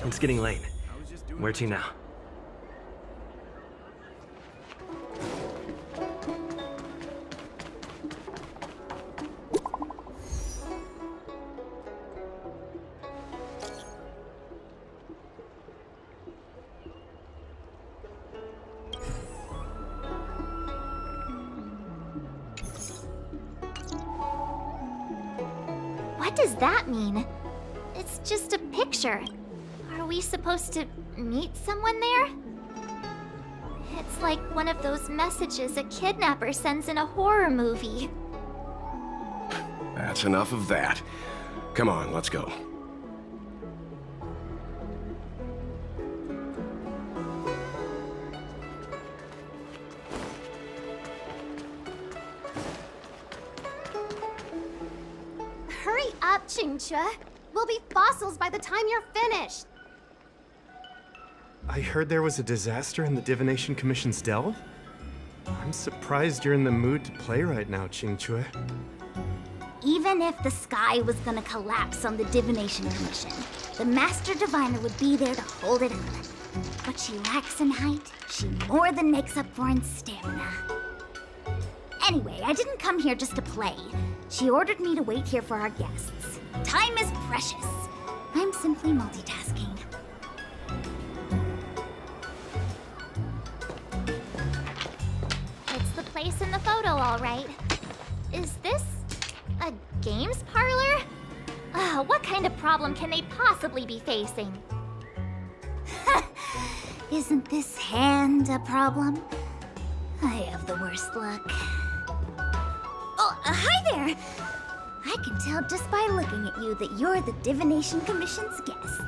It's getting late. Where to now? What does that mean? It's just a picture. Are we supposed to meet someone there? It's like one of those messages a kidnapper sends in a horror movie. That's enough of that. Come on, let's go. Hurry up, Chingchua. We'll be fossils by the time you're finished. I heard there was a disaster in the Divination Commission's delve? I'm surprised you're in the mood to play right now, Chingchua. Even if the sky was gonna collapse on the Divination Commission, the Master Diviner would be there to hold it up. What she lacks in height, she more than makes up for in stamina. Anyway, I didn't come here just to play. She ordered me to wait here for our guests. Time is precious. I'm simply multitasking. It's the place in the photo, all right. Is this a games parlor? What kind of problem can they possibly be facing? Isn't this hand a problem? I have the worst luck. Oh, hi there! I can tell just by looking at you that you're the Divination Commission's guests.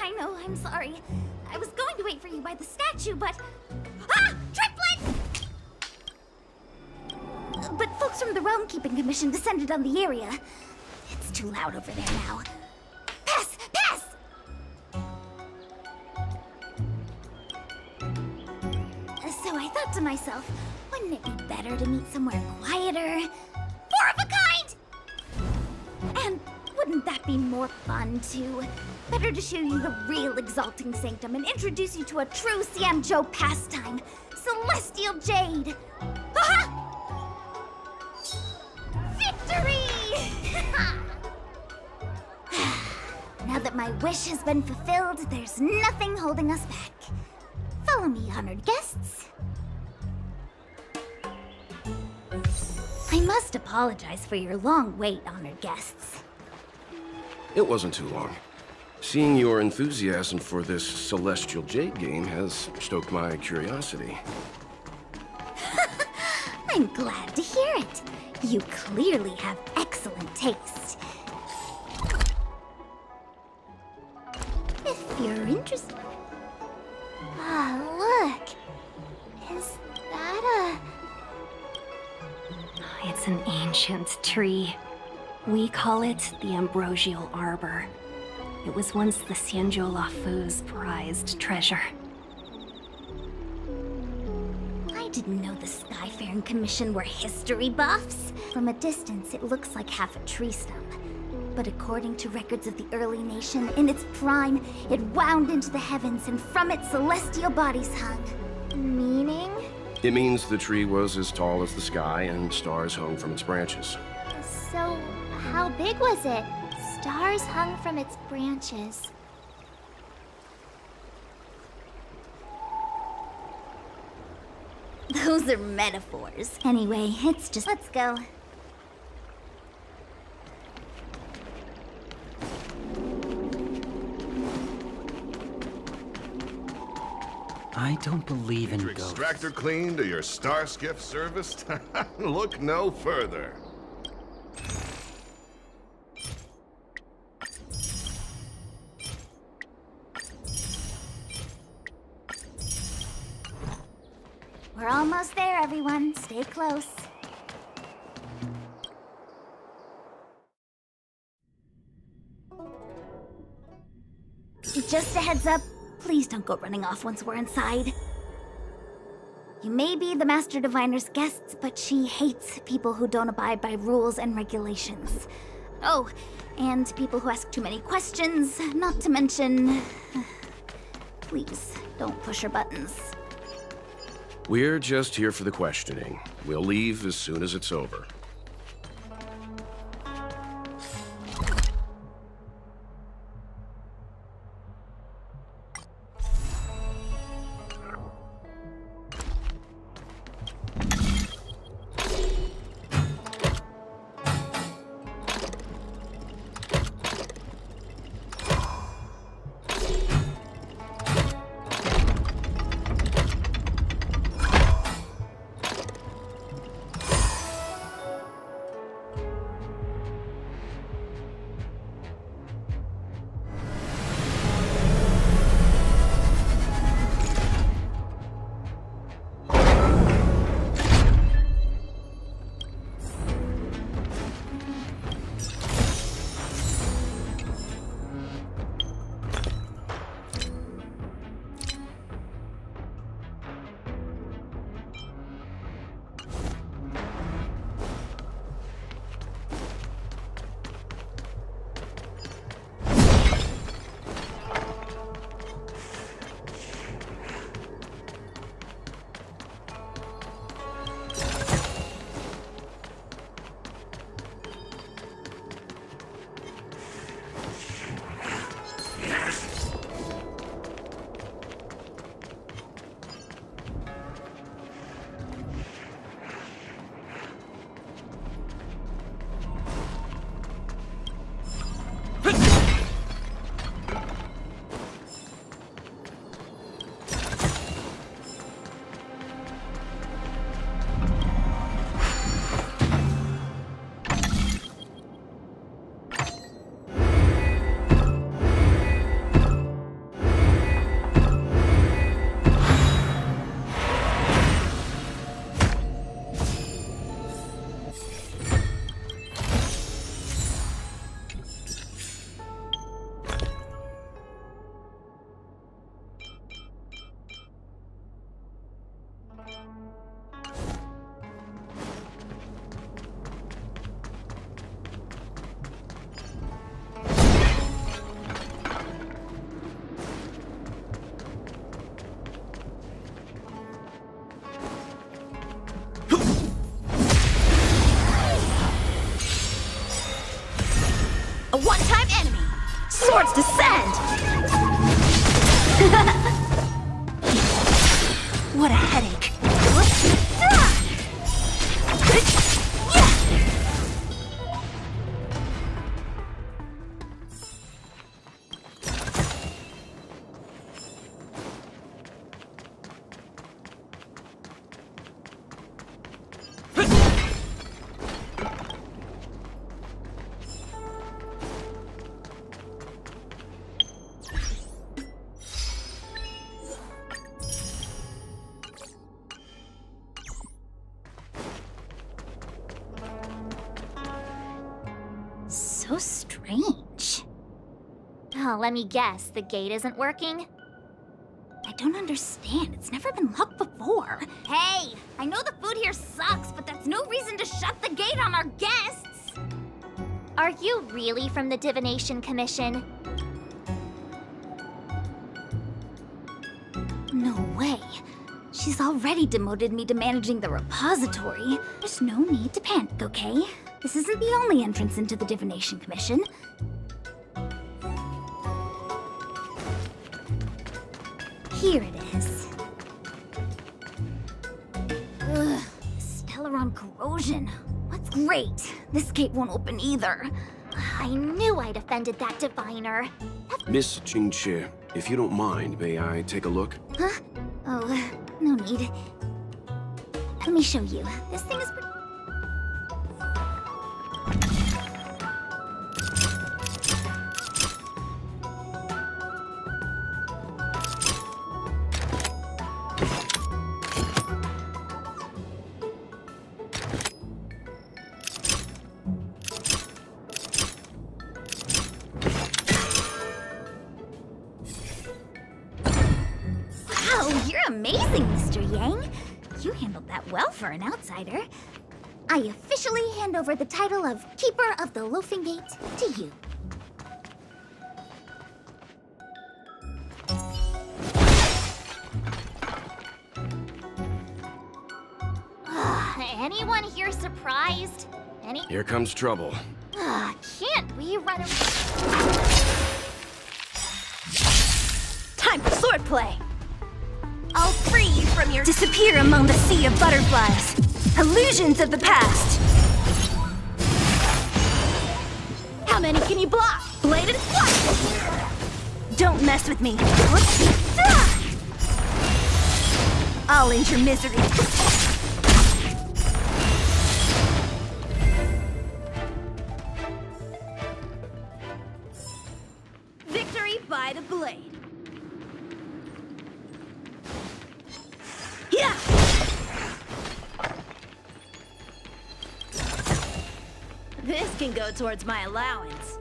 I know, I'm sorry. I was going to wait for you by the statue, but... Ah! Triplet! But folks from the Realm Keeping Commission descended on the area. It's too loud over there now. Pass! Pass! So I thought to myself, wouldn't it be better to meet somewhere quieter? Four of a kind! And wouldn't that be more fun, too? Better to show you the real Exalting Sanctum and introduce you to a true Siamjo pastime, Celestial Jade! Aha! Victory! Now that my wish has been fulfilled, there's nothing holding us back. Follow me, honored guests. I must apologize for your long wait, honored guests. It wasn't too long. Seeing your enthusiasm for this Celestial Jade game has stoked my curiosity. I'm glad to hear it. You clearly have excellent taste. If you're interested... Look. Is that It's an ancient tree. We call it the Ambrosial Arbor. It was once the Xianzhou Lafu's prized treasure. I didn't know the Skyfaring Commission were history buffs. From a distance, it looks like half a tree stump. But according to records of the early nation, in its prime, it wound into the heavens and from it celestial bodies hung. meaning? It means the tree was as tall as the sky and stars hung from its branches. So, how big was it? Stars hung from its branches. Those are metaphors. Anyway, it's just... Let's go. I don't believe in Your ghosts. extractor cleaned or your star skiff serviced? Look no further. We're almost there, everyone. Stay close. Just a heads up, please don't go running off once we're inside. You may be the Master Diviner's guests, but she hates people who don't abide by rules and regulations. Oh, and people who ask too many questions, not to mention... Please, don't push her buttons. We're just here for the questioning. We'll leave as soon as it's over. A one-time enemy! Swords descend! What a headache. So strange. Oh, let me guess, the gate isn't working? I don't understand. It's never been locked before. Hey, I know the food here sucks, but that's no reason to shut the gate on our guests. Are you really from the Divination Commission? No way. She's already demoted me to managing the repository. There's no need to panic, okay? This isn't the only entrance into the Divination Commission. Here it is. corrosion. What's great? This gate won't open either. I knew I'd offended that diviner. Miss Qingqie, if you don't mind, may I take a look? Huh? Oh, no need. Let me show you. This thing is Wow, you're amazing, Mr. Yang. You handled that well for an outsider. I officially hand over the title of Keeper of the Loafing Gate to you. Anyone here surprised? Here comes trouble. Can't we run a... Time for swordplay! I'll free you from your disappear among the sea of butterflies. Illusions of the past. How many can you block? Bladed flash! Don't mess with me. I'll end your misery. Victory by the blade. Yeah! This can go towards my allowance.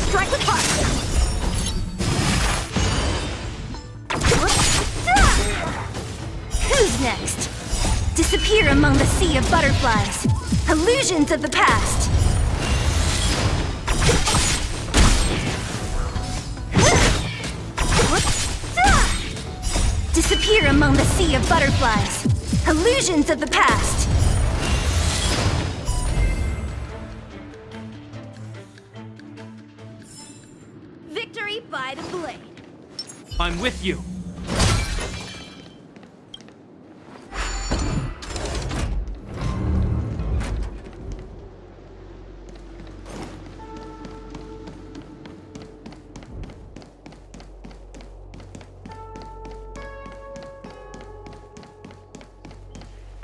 Strike with heart! Who's next? Disappear among the sea of butterflies. Illusions of the past. Disappear among the sea of butterflies. Illusions of the past. Victory by the blade. I'm with you.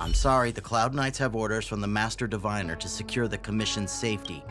I'm sorry, the Cloud Knights have orders from the Master Diviner to secure the Commission's safety.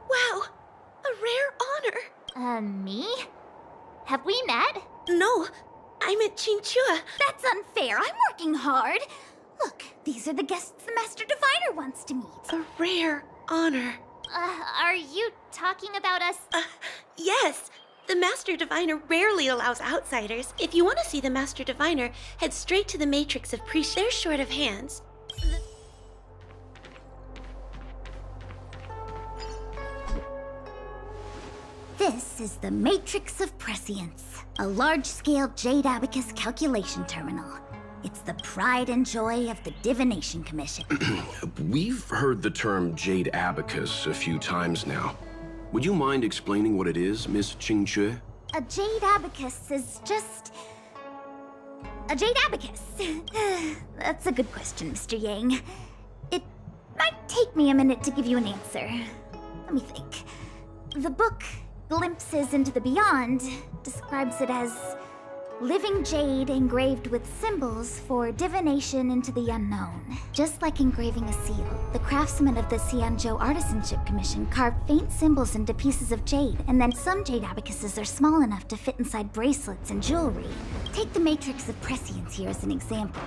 Wow! A rare honor! Me? Have we met? No, I I meant Chinchua. That's unfair. I'm working hard. Look, these are the guests the Master Diviner wants to meet. A rare honor. Are you talking about us? Yes. The Master Diviner rarely allows outsiders. If you want to see the Master Diviner, head straight to the Matrix of Priests. They're short of hands. This is the Matrix of Prescience, a large-scale Jade Abacus calculation terminal. It's the pride and joy of the Divination Commission. We've heard the term Jade Abacus a few times now. Would you mind explaining what it is, Miss Qingque? A Jade Abacus is just... a Jade Abacus. That's a good question, Mr. Yang. It might take me a minute to give you an answer. Let me think. The book, Glimpses into the Beyond, describes it as living jade engraved with symbols for divination into the unknown. Just like engraving a seal, the craftsmen of the Xianzhou Artisanship Commission carved faint symbols into pieces of jade, and then some jade abacuses are small enough to fit inside bracelets and jewelry. Take the Matrix of Prescience here as an example.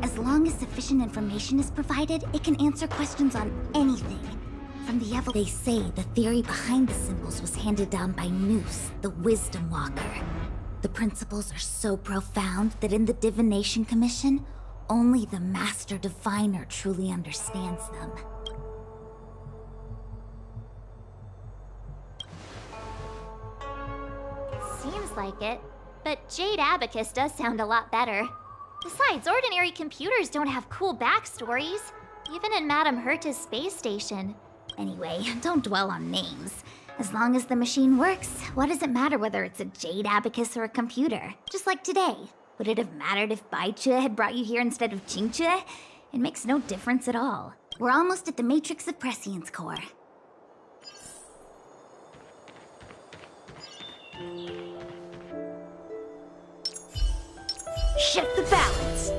As long as sufficient information is provided, it can answer questions on anything. From the they say the theory behind the symbols was handed down by Noose, the Wisdom Walker. The principles are so profound that in the Divination Commission, only the Master Diviner truly understands them. Seems like it. But Jade Abacus does sound a lot better. Besides, ordinary computers don't have cool backstories. Even in Madame Herta's space station. Anyway, don't dwell on names. As long as the machine works, what does it matter whether it's a Jade Abacus or a computer? Just like today. Would it have mattered if Baichue had brought you here instead of Qingque? It makes no difference at all. We're almost at the Matrix of Prescience core. Shift the balance!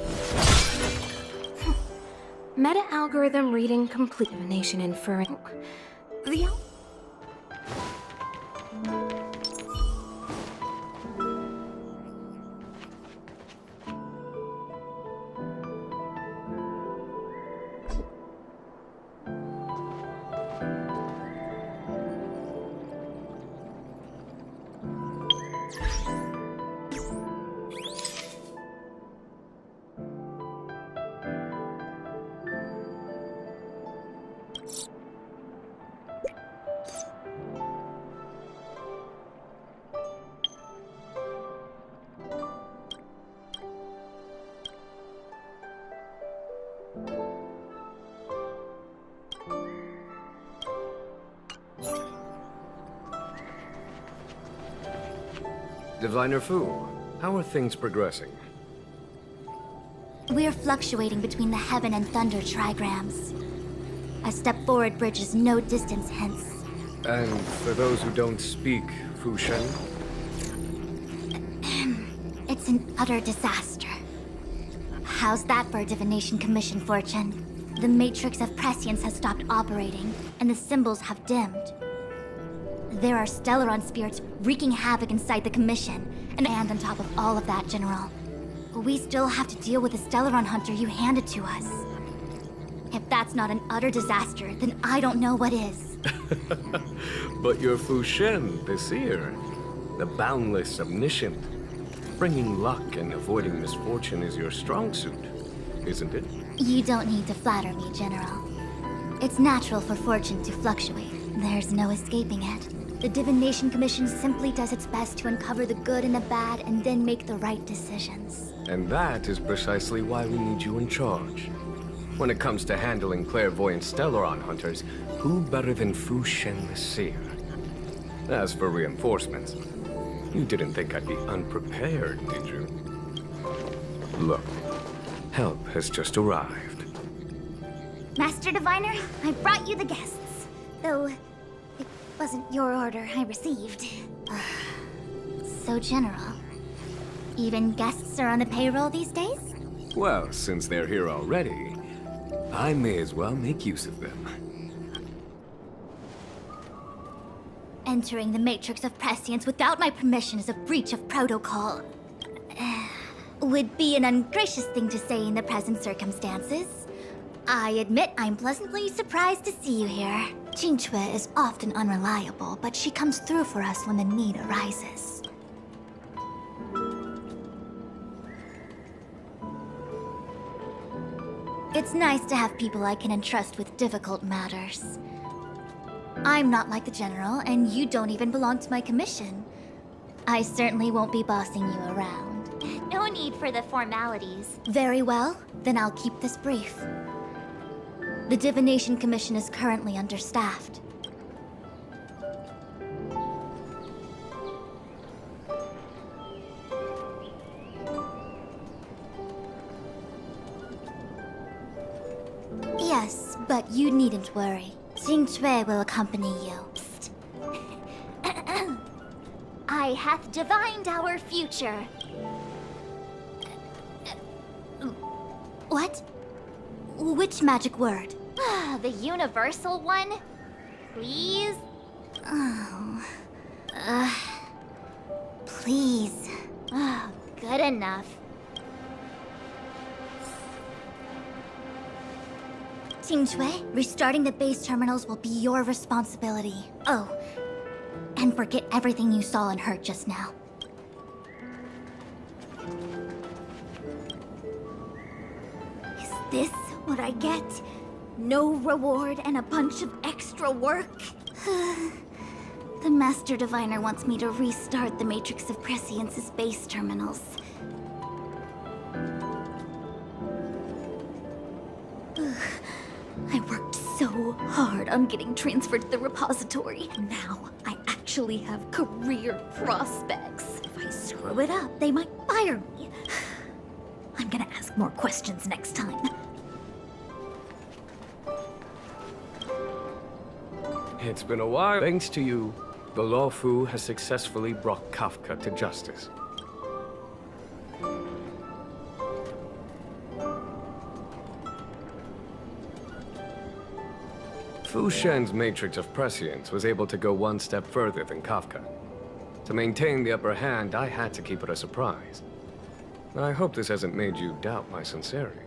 Meta-algorithm reading complete. Divination inferring... The... Diviner Fu, how are things progressing? We're fluctuating between the heaven and thunder trigrams. A step forward bridges no distance hence. And for those who don't speak Fu Shen? It's an utter disaster. How's that for a Divination Commission fortune? The Matrix of Prescience has stopped operating, and the symbols have dimmed. There are Stellaron spirits wreaking havoc inside the Commission, and on top of all of that, General, we still have to deal with the Stellaron hunter you handed to us. If that's not an utter disaster, then I don't know what is. But you're Fu Shen, the seer, the boundless omniscient. Bringing luck and avoiding misfortune is your strong suit, isn't it? You don't need to flatter me, General. It's natural for fortune to fluctuate. There's no escaping it. The Divination Commission simply does its best to uncover the good and the bad and then make the right decisions. And that is precisely why we need you in charge. When it comes to handling clairvoyant Stellaron hunters, who better than Fu Shen the Seer? As for reinforcements, you didn't think I'd be unprepared, did you? Look, help has just arrived. Master Diviner, I brought you the guests. Though, it wasn't your order I received. So general. Even guests are on the payroll these days? Well, since they're here already, I may as well make use of them. Entering the Matrix of Prescience without my permission is a breach of protocol. would be an ungracious thing to say in the present circumstances. I admit I'm pleasantly surprised to see you here. Jinchue is often unreliable, but she comes through for us when the need arises. It's nice to have people I can entrust with difficult matters. I'm not like the General, and you don't even belong to my commission. I certainly won't be bossing you around. No need for the formalities. Very well, then I'll keep this brief. The Divination Commission is currently understaffed. Yes, but you needn't worry. Jinchue will accompany you. Psst. I hath divined our future. What? Which magic word? The universal one? Please? Oh. Please. Oh, good enough. Jinchue, restarting the base terminals will be your responsibility. Oh, and forget everything you saw and heard just now. Is this what I get? No reward and a bunch of extra work? The Master Diviner wants me to restart the Matrix of Prescience's base terminals. I worked so hard on getting transferred to the repository. Now, I actually have career prospects. If I screw it up, they might fire me. I'm gonna ask more questions next time. It's been a while. Thanks to you, the Lawfu has successfully brought Kafka to justice. Fu Shen's Matrix of Prescience was able to go one step further than Kafka. To maintain the upper hand, I had to keep it a surprise. I hope this hasn't made you doubt my sincerity.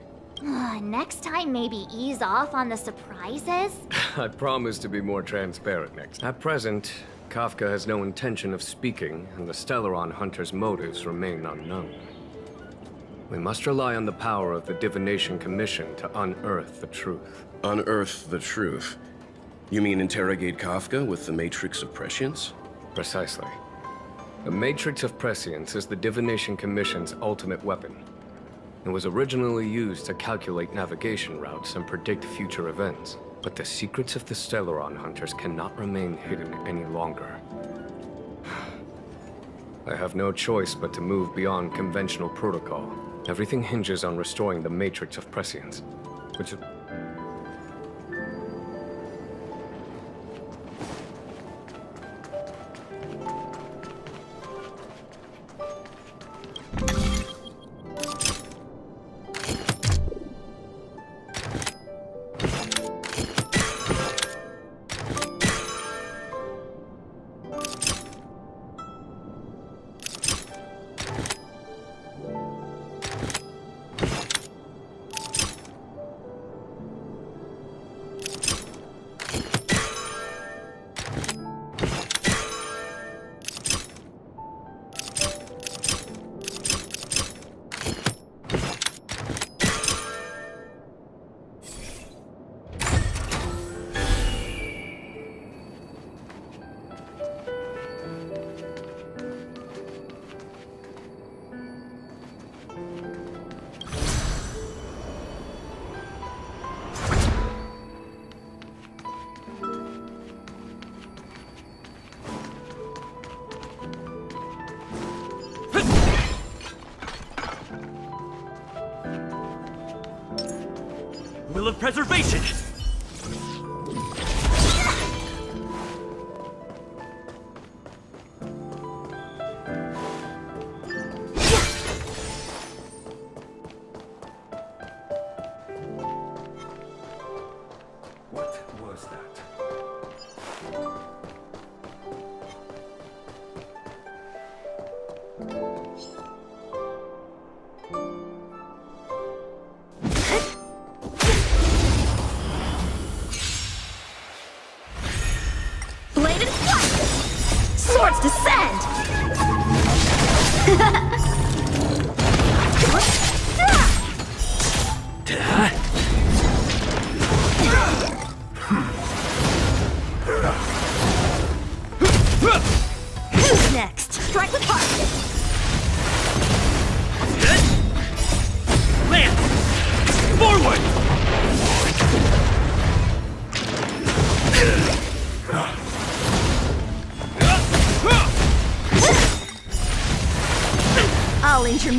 Next time, maybe ease off on the surprises? I promise to be more transparent next. At present, Kafka has no intention of speaking, and the Stellaron Hunter's motives remain unknown. We must rely on the power of the Divination Commission to unearth the truth. Unearth the truth? You mean interrogate Kafka with the Matrix of Prescience? Precisely. The Matrix of Prescience is the Divination Commission's ultimate weapon. It was originally used to calculate navigation routes and predict future events. But the secrets of the Stellaron Hunters cannot remain hidden any longer. I have no choice but to move beyond conventional protocol. Everything hinges on restoring the Matrix of Prescience, which is... Will of preservation! What was that?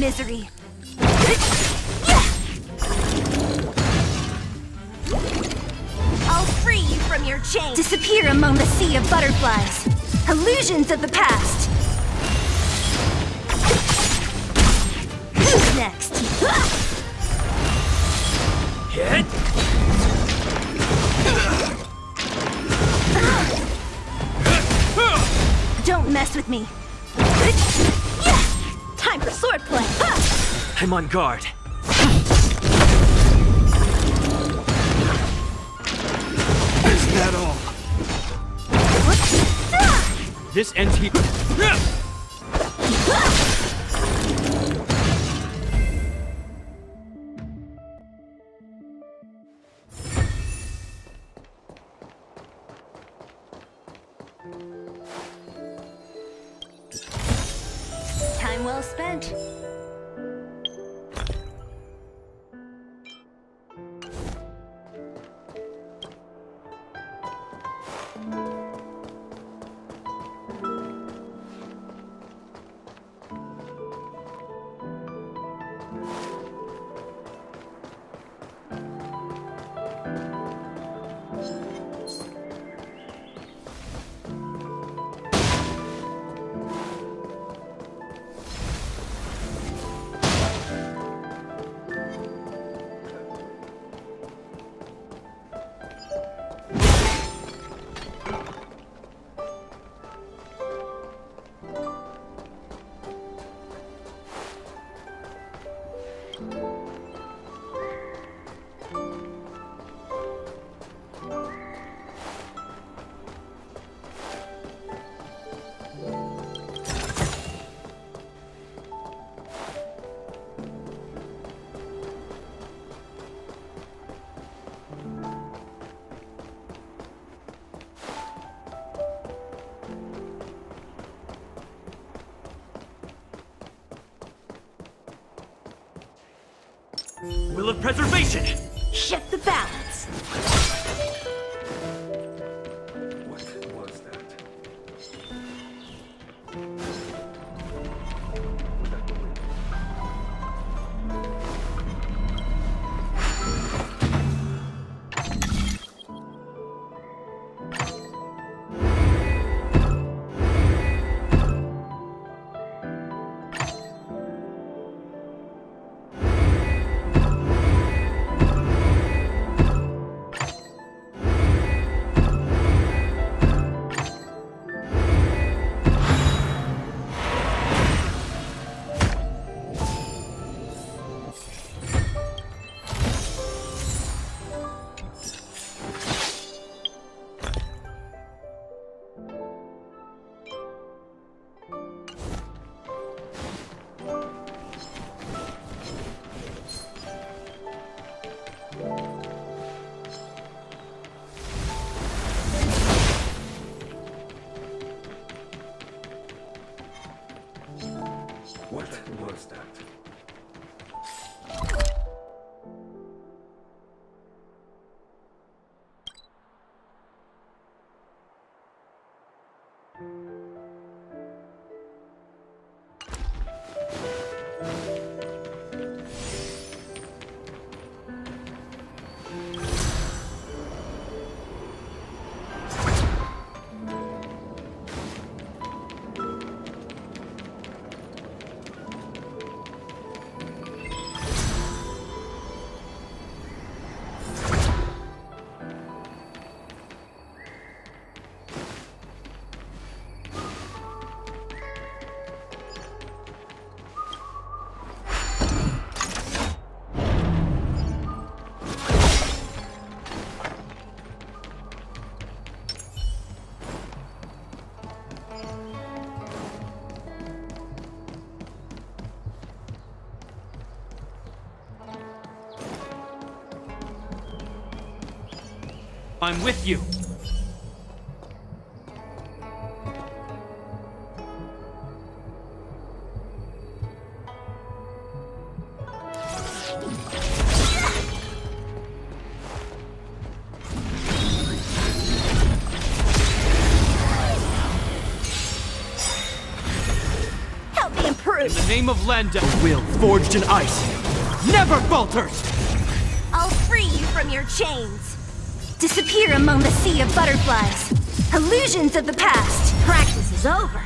misery. I'll free you from your chains. Disappear among the sea of butterflies. Illusions of the past. Who's next? Hit! Don't mess with me. Time for swordplay. I'm on guard. Is that all? This ends here. Time well spent. Will of preservation! Shift the balance. What was that? What was that? I'm with you. Help me improve. In the name of Lenda, a will forged in ice never falters! I'll free you from your chains. Disappear among the sea of butterflies. Illusions of the past. Practice is over.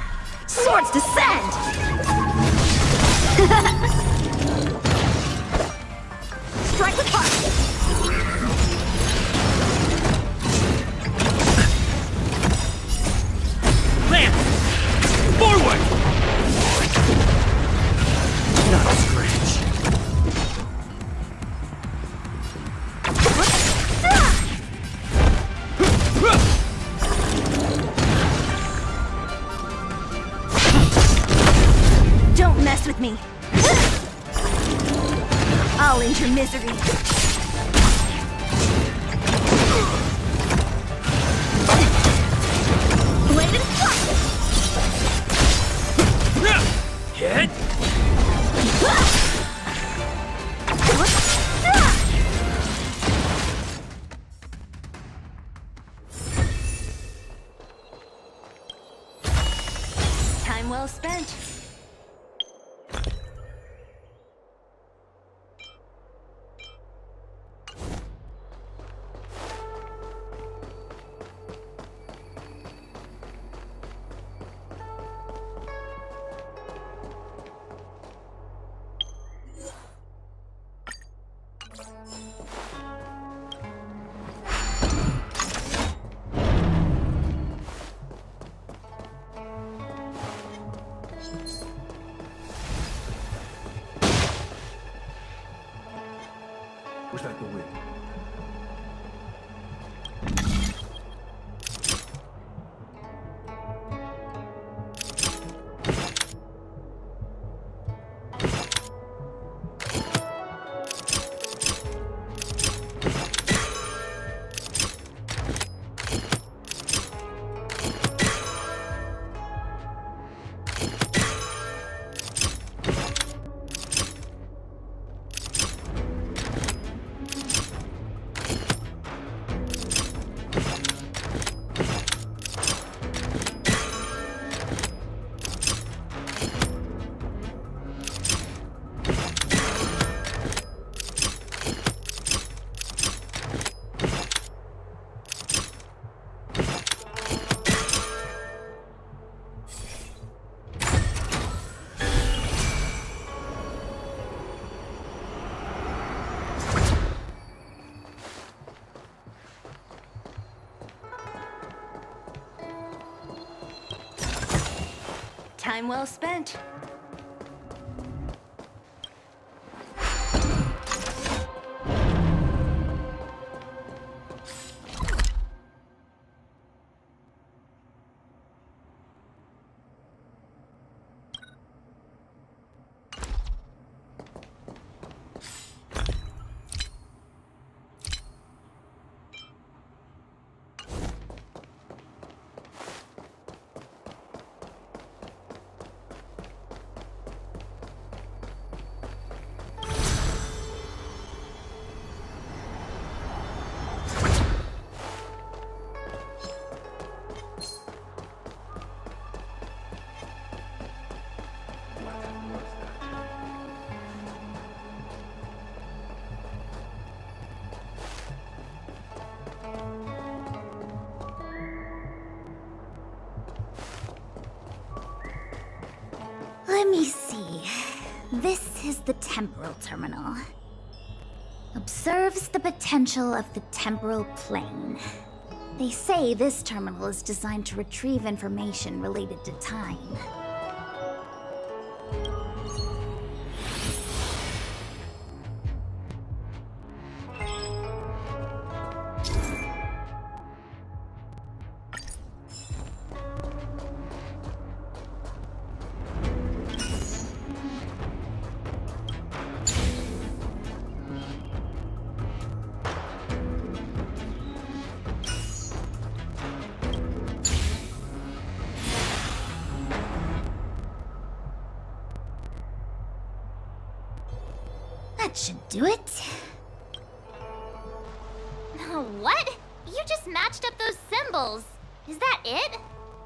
Swords descend! Strike with heart! Lance! Forward! Not a scratch. Don't mess with me. I'll end your misery. Blade and flush! Hit! Time well spent. Was that the wind? Time well spent. Let me see. This is the temporal terminal. Observes the potential of the temporal plane. They say this terminal is designed to retrieve information related to time. That should do it. What? You just matched up those symbols. Is that it?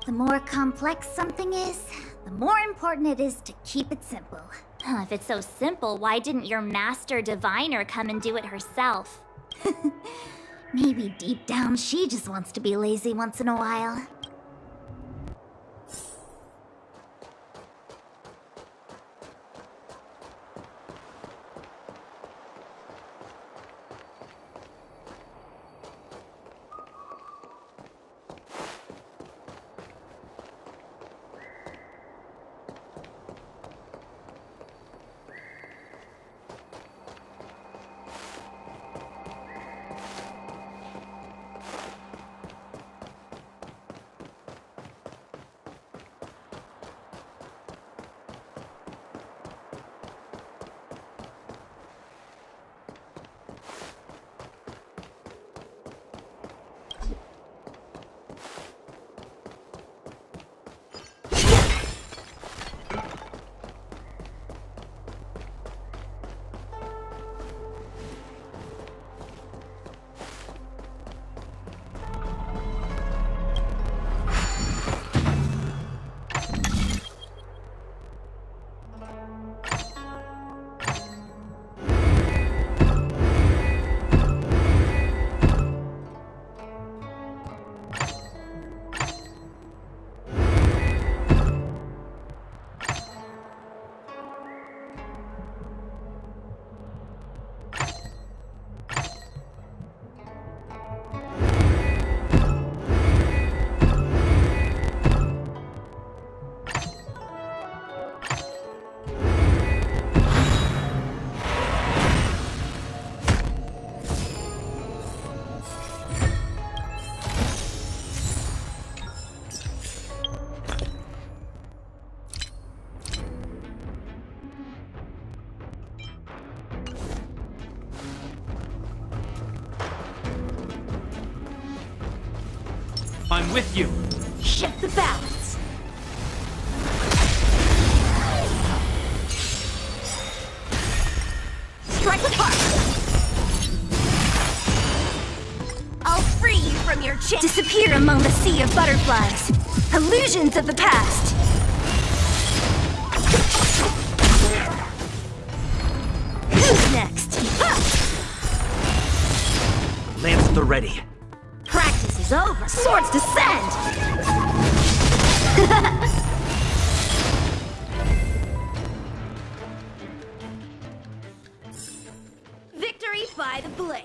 The more complex something is, the more important it is to keep it simple. If it's so simple, why didn't your master diviner come and do it herself? Maybe deep down she just wants to be lazy once in a while. I'm with you. Shift the balance. Strike with heart. I'll free you from your chain. Disappear among the sea of butterflies. Illusions of the past. Who's next? Lance at the ready. Practice is over. Swords descend! Victory by the blade.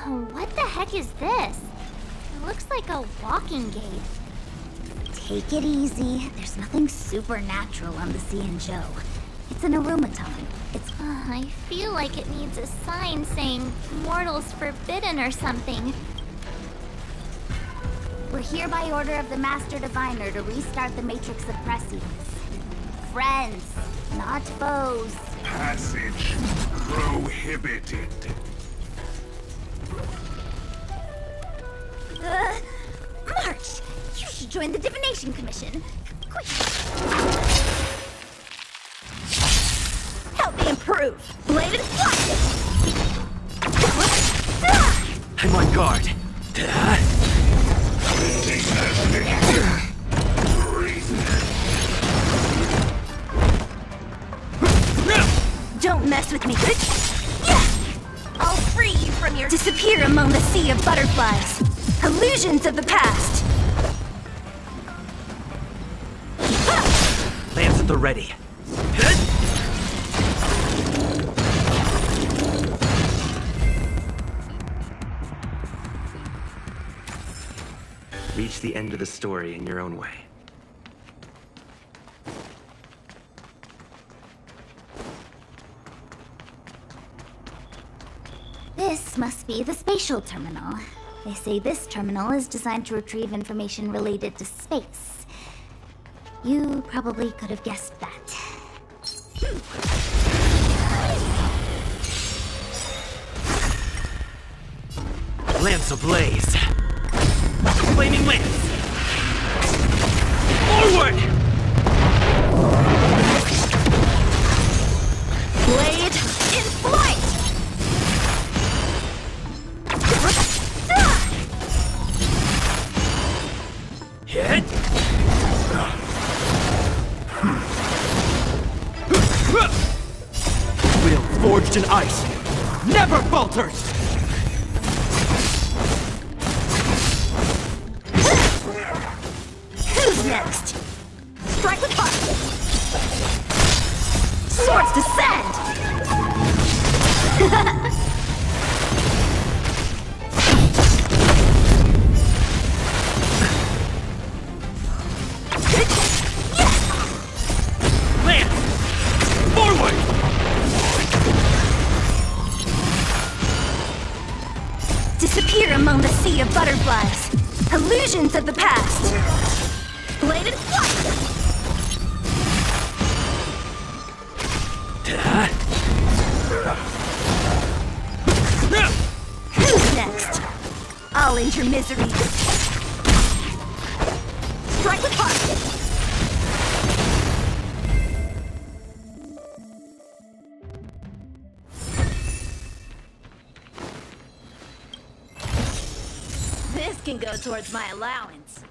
What the heck is this? It looks like a walking gate. Take it easy. There's nothing supernatural on the C&Jo. It's an aromaton. I feel like it needs a sign saying mortals forbidden or something. We're here by order of the Master Diviner to restart the Matrix of Prescience. Friends, not foes. Passage prohibited. March! You should join the Divination Commission. Quick! Help me improve! Bladed flash! I'm on guard. Don't mess with me. I'll free you from your... Disappear among the sea of butterflies. Illusions of the past. Lance at the ready. Reach the end of the story in your own way. This must be the spatial terminal. They say this terminal is designed to retrieve information related to space. You probably could have guessed that. Lance ablaze. Flaming lance. Forward! Blade in flight! Hit. Will forged in ice never falters! Who's next? Strike with heart! Swords descend! Lance! Forward! Disappear among the sea of butterflies. Illusions of the past. Bladed flight! Who's next? I'll end your misery. Strike with heart! This can go towards my allowance.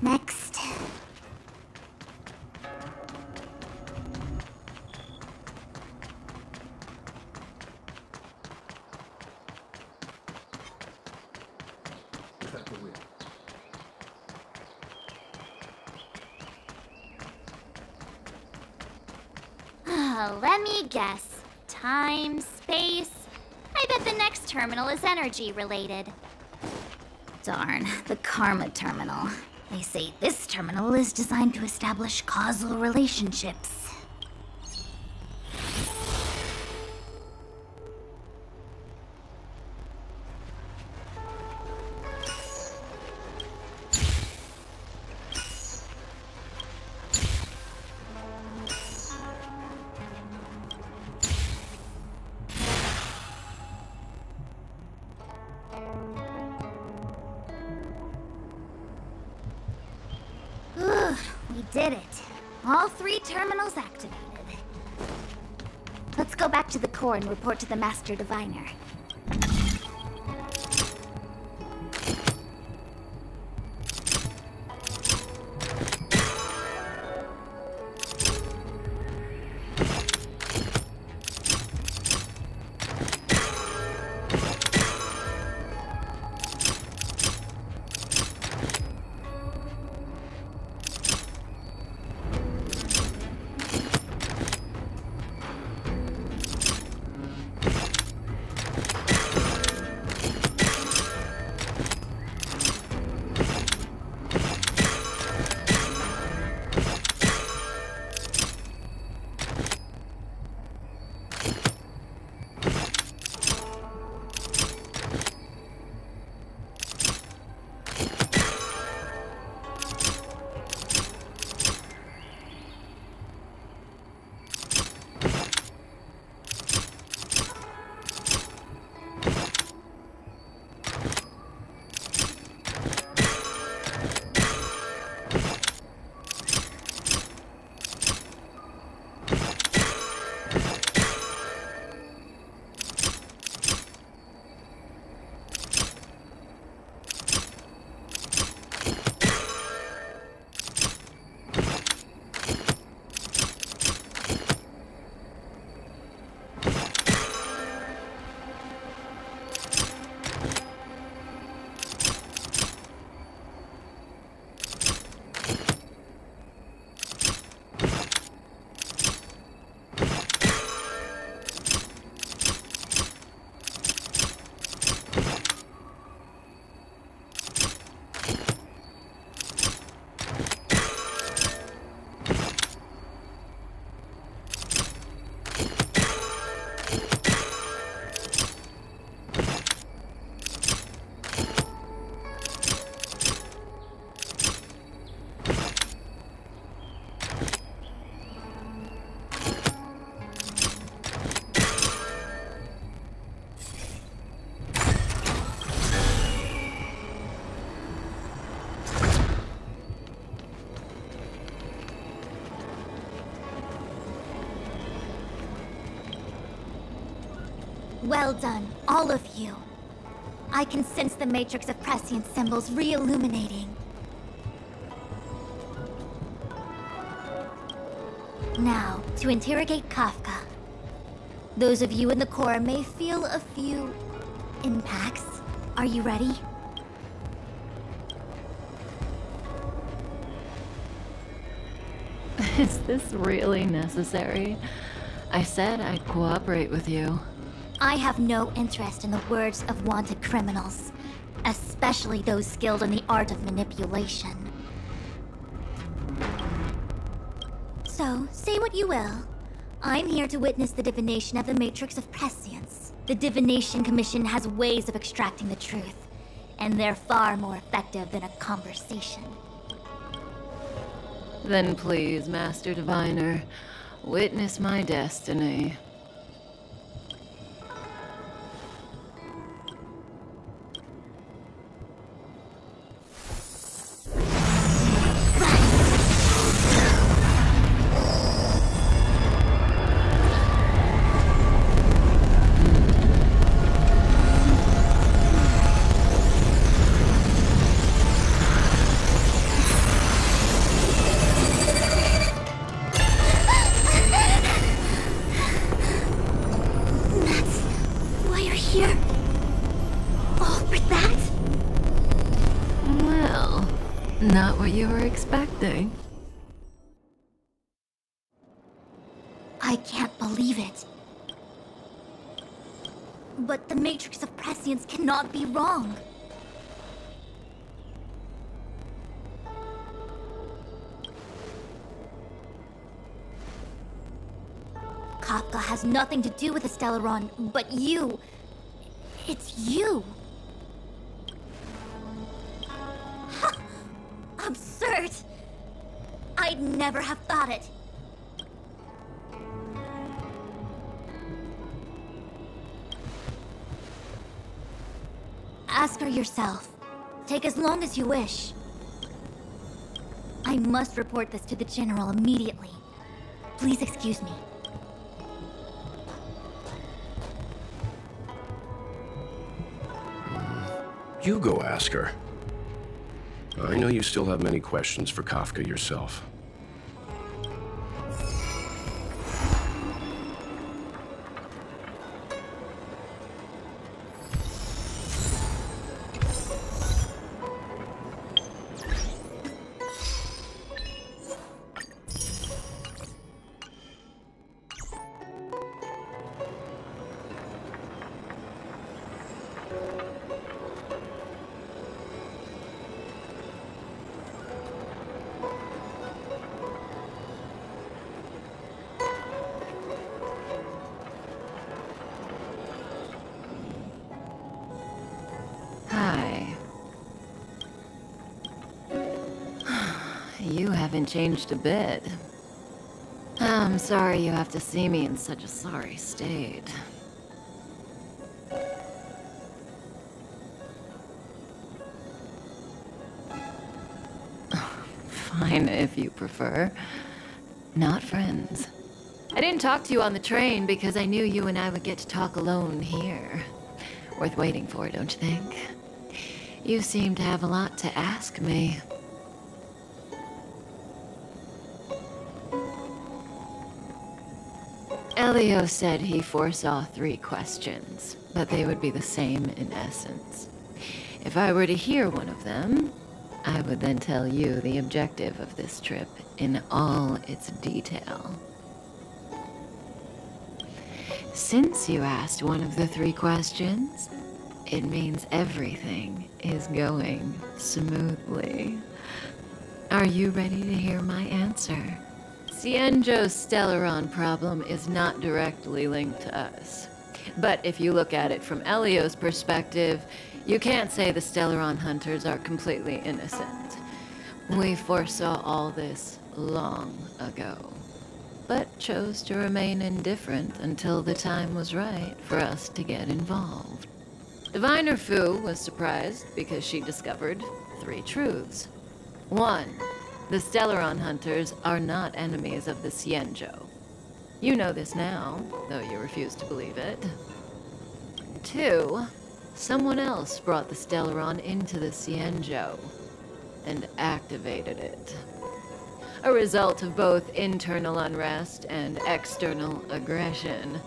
Next. Let me guess. Time, space. I bet the next terminal is energy related. Darn, the Karma Terminal. They say this terminal is designed to establish causal relationships. We did it. All 3 terminals activated. Let's go back to the core and report to the Master Diviner. Well done, all of you. I can sense the matrix of prescient symbols re-illuminating. Now, to interrogate Kafka. Those of you in the core may feel a few impacts. Are you ready? Is this really necessary? I said I'd cooperate with you. I have no interest in the words of wanted criminals, especially those skilled in the art of manipulation. So, say what you will. I'm here to witness the divination of the Matrix of Prescience. The Divination Commission has ways of extracting the truth, and they're far more effective than a conversation. Then please, Master Diviner, witness my destiny. interpret that? Well, not what you were expecting. I can't believe it. But the Matrix of Prescience cannot be wrong. Kafka has nothing to do with the Stellaron, but you. It's you. Ha! Absurd. I'd never have thought it. Ask her yourself. Take as long as you wish. I must report this to the General immediately. Please excuse me. You go ask her. I know you still have many questions for Kafka yourself. You haven't changed a bit. I'm sorry you have to see me in such a sorry state. Fine, if you prefer. Not friends. I didn't talk to you on the train because I knew you and I would get to talk alone here. Worth waiting for, don't you think? You seem to have a lot to ask me. Elio said he foresaw 3 questions, but they would be the same in essence. If I were to hear one of them, I would then tell you the objective of this trip in all its detail. Since you asked one of the 3 questions, it means everything is going smoothly. Are you ready to hear my answer? Cienjo's Stellaron problem is not directly linked to us. But if you look at it from Elio's perspective, you can't say the Stellaron hunters are completely innocent. We foresaw all this long ago, but chose to remain indifferent until the time was right for us to get involved. Diviner Fu was surprised because she discovered 3 truths. 1. The Stellaron hunters are not enemies of the Cienjo. You know this now, though you refuse to believe it. 2. Someone else brought the Stellaron into the Cienjo and activated it. A result of both internal unrest and external aggression.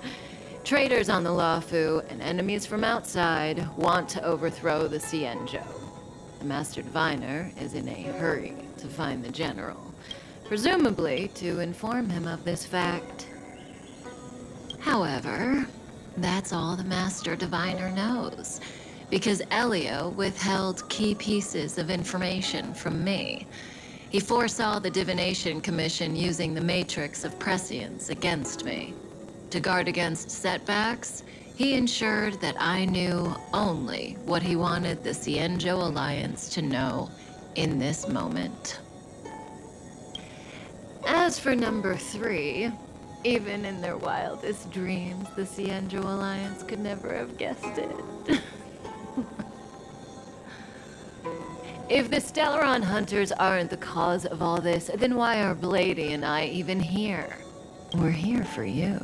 Traitors on the Luofu and enemies from outside want to overthrow the Cienjo. The Master Diviner is in a hurry to find the General, presumably to inform him of this fact. However, that's all the Master Diviner knows, because Elio withheld key pieces of information from me. He foresaw the Divination Commission using the Matrix of Prescience against me. To guard against setbacks, he ensured that I knew only what he wanted the Cienjo Alliance to know in this moment. As for number 3, even in their wildest dreams, the Cienjo Alliance could never have guessed it. If the Stellaron hunters aren't the cause of all this, then why are Blady and I even here? We're here for you.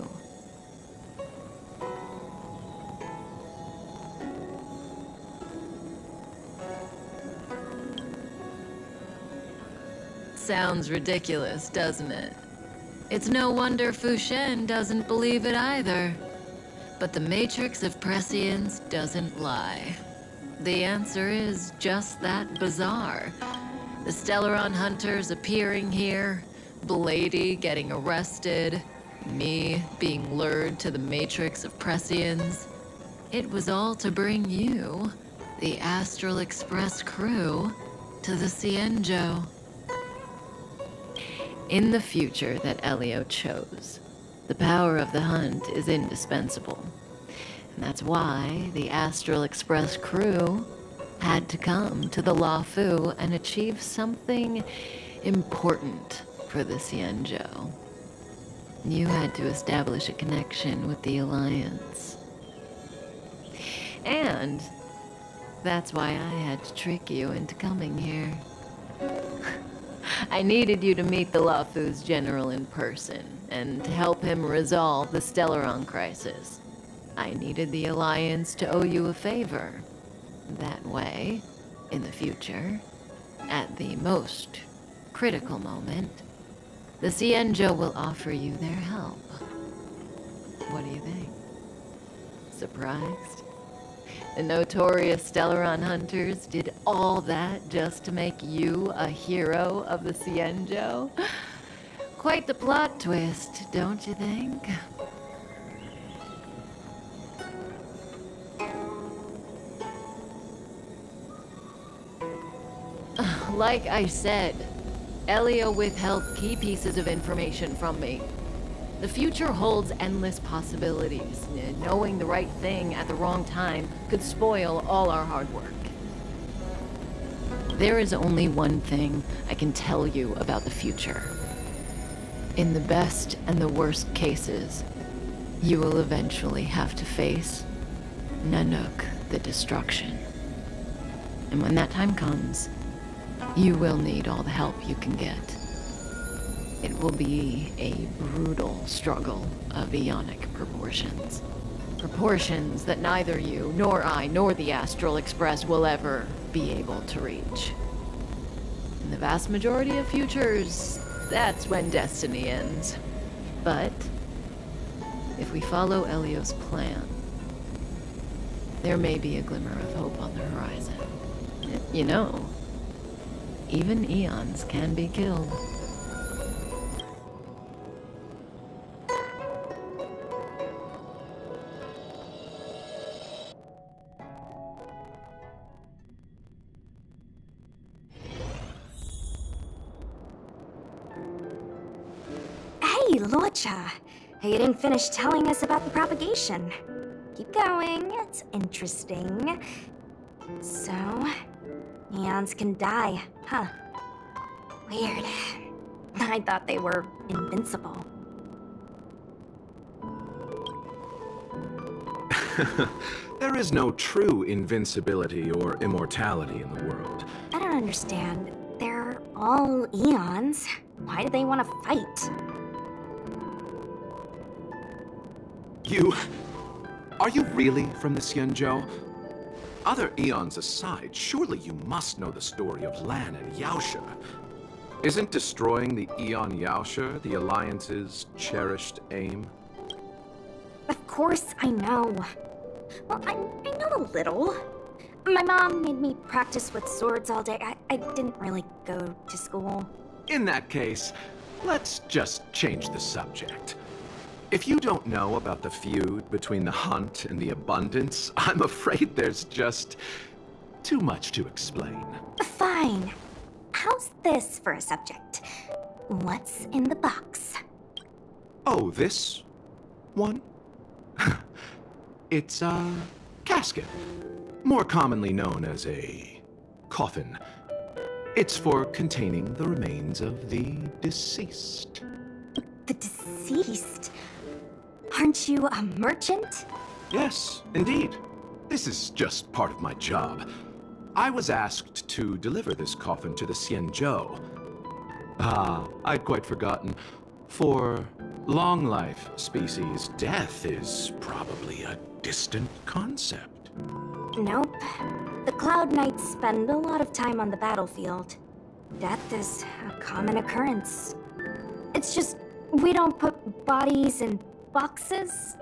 Sounds ridiculous, doesn't it? It's no wonder Fu Shen doesn't believe it either. But the Matrix of Prescience doesn't lie. the answer is just that bizarre. The Stellaron hunters appearing here, Blady getting arrested, me being lured to the matrix of Prescience. It was all to bring you, the Astral Express crew, to the Cienjo. In the future that Elio chose, the power of the hunt is indispensable. And that's why the Astral Express crew had to come to the Luofu and achieve something important for the Cienjo. You had to establish a connection with the Alliance. And that's why I had to trick you into coming here. I needed you to meet the Luofu's general in person and to help him resolve the Stellaron crisis. I needed the Alliance to owe you a favor. That way, in the future, at the most critical moment, the Cienjo will offer you their help. What do you think? Surprised? The notorious Stellaron hunters did all that just to make you a hero of the Cienjo? Quite the plot twist, don't you think? Like I said, Elio withheld key pieces of information from me. The future holds endless possibilities. Knowing the right thing at the wrong time could spoil all our hard work. There is only one thing I can tell you about the future. In the best and the worst cases, you will eventually have to face Nanook the Destruction. And when that time comes, you will need all the help you can get. It will be a brutal struggle of eonic proportions. Proportions that neither you, nor I, nor the Astral Express will ever be able to reach. In the vast majority of futures, that's when destiny ends. But if we follow Elio's plan, there may be a glimmer of hope on the horizon. You know, even eons can be killed. Hey, Luocha! You didn't finish telling us about the propagation. Keep going, it's interesting. So, eons can die, huh? Weird. I thought they were invincible. There is no true invincibility or immortality in the world. I don't understand. They're all eons. Why do they want to fight? Are you really from the Cienjo? Other eons aside, surely you must know the story of Lan and Yaosha. Isn't destroying the Eon Yaosha the Alliance's cherished aim? Of course I know. Well, I know a little. My mom made me practice with swords all day. I didn't really go to school. In that case, let's just change the subject. If you don't know about the feud between the Hunt and the Abundance, I'm afraid there's just too much to explain. Fine. How's this for a subject? What's in the box? Oh, this one? It's a casket, more commonly known as a coffin. It's for containing the remains of the deceased. The deceased? Aren't you a merchant? Yes, indeed. This is just part of my job. I was asked to deliver this coffin to the Cienjo. I'd quite forgotten. For long life species, death is probably a distant concept. Nope. The Cloud Knights spend a lot of time on the battlefield. Death is a common occurrence. It's just, we don't put bodies in boxes?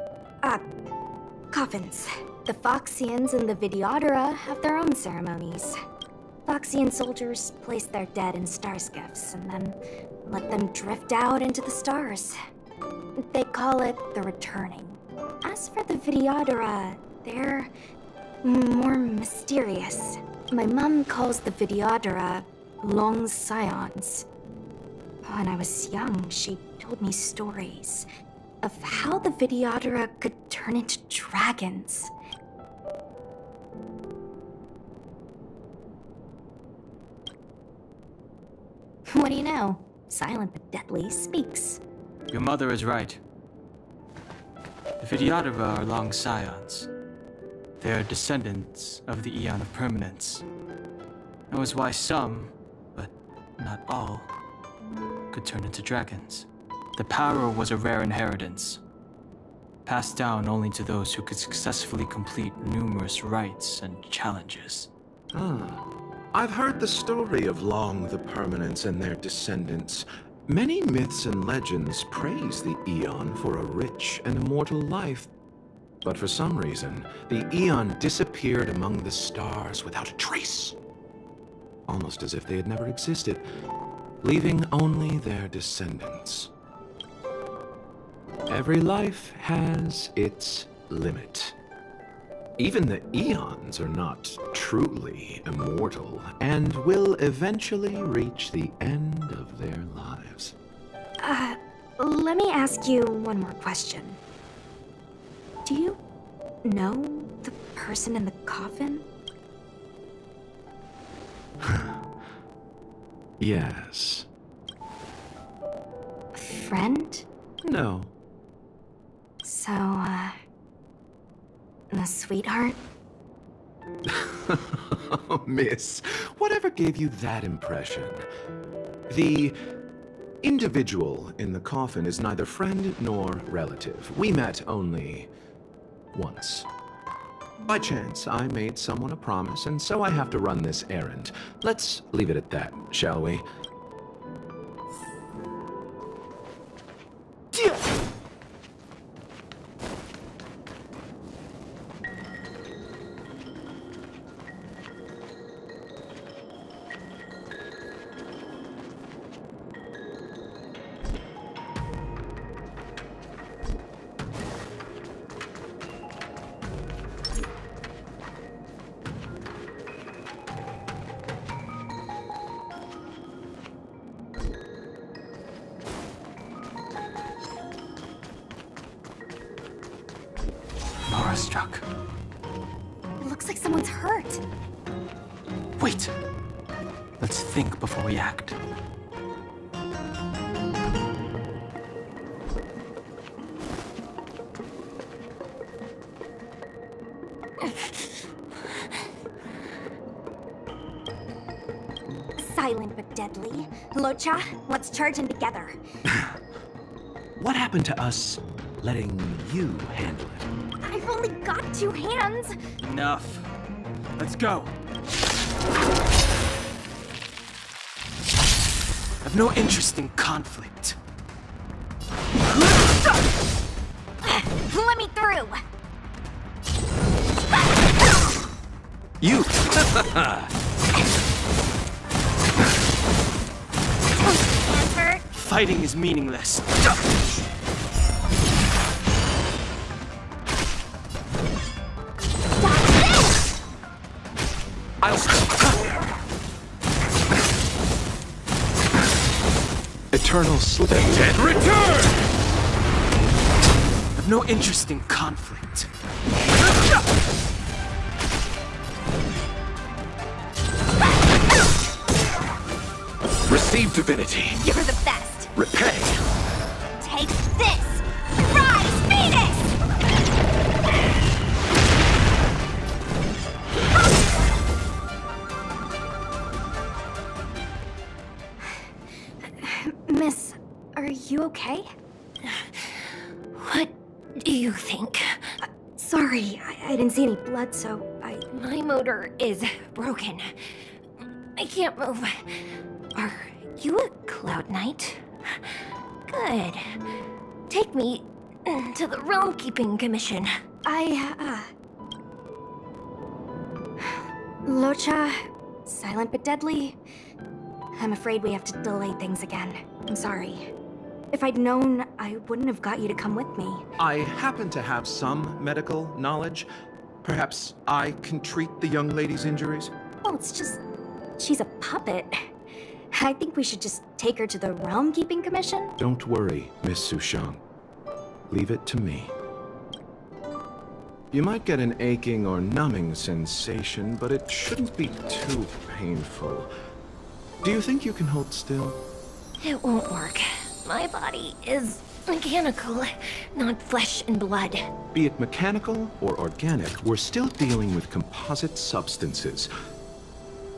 Coffins. The Foxians and the Videodora have their own ceremonies. Foxian soldiers place their dead in star skiffs and then let them drift out into the stars. They call it the returning. As for the Videodora, they're more mysterious. My mom calls the Videodora long scions. When I was young, she told me stories of how the Videodora could turn into dragons. What do you know? Silent but deadly speaks. Your mother is right. The Videodora are long scions. They are descendants of the Eon of Permanence. That was why some, but not all, could turn into dragons. The power was a rare inheritance, passed down only to those who could successfully complete numerous rites and challenges. I've heard the story of Long the Permanence and their descendants. Many myths and legends praise the Eon for a rich and immortal life. But for some reason, the Eon disappeared among the stars without a trace. Almost as if they had never existed, leaving only their descendants. Every life has its limit. Even the Eons are not truly immortal, and will eventually reach the end of their lives. Let me ask you one more question. Do you know the person in the coffin? Yes. Friend? No. So, a sweetheart? Oh, miss, whatever gave you that impression? The individual in the coffin is neither friend nor relative. We met only once. By chance, I made someone a promise, and so I have to run this errand. Let's leave it at that, shall we? Struck. It looks like someone's hurt. Wait! Let's think before we act. Silent but deadly. Locha, let's charge in together. What happened to us letting you handle it? I've only got 2 hands. Enough. Let's go. I've no interest in conflict. Let me through. You! Hands hurt. Fighting is meaningless. Eternal slip. Dead return! I've no interest in conflict. Receive divinity. You're the best. Repay. Take this. Rise, Venus! Miss, are you okay? What do you think? Sorry, I didn't see any blood, so My motor is broken. I can't move. Are you a Cloud Knight? Good. Take me to the Realm Keeping Commission. Locha, silent but deadly. I'm afraid we have to delay things again. I'm sorry. If I'd known, I wouldn't have got you to come with me. I happen to have some medical knowledge. Perhaps I can treat the young lady's injuries? Well, it's just... she's a puppet. I think we should just take her to the Realm Keeping Commission. Don't worry, Miss Sushang. Leave it to me. You might get an aching or numbing sensation, but it shouldn't be too painful. Do you think you can hold still? It won't work. My body is mechanical, not flesh and blood. Be it mechanical or organic, we're still dealing with composite substances.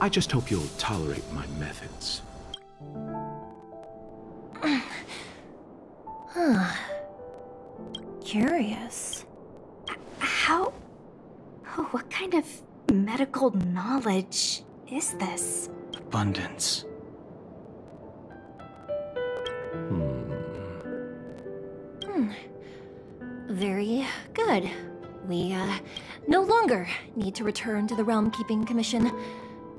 I just hope you'll tolerate my methods. Huh. Curious. How... oh, what kind of medical knowledge is this? Abundance. Very good. We, no longer need to return to the Realm Keeping Commission.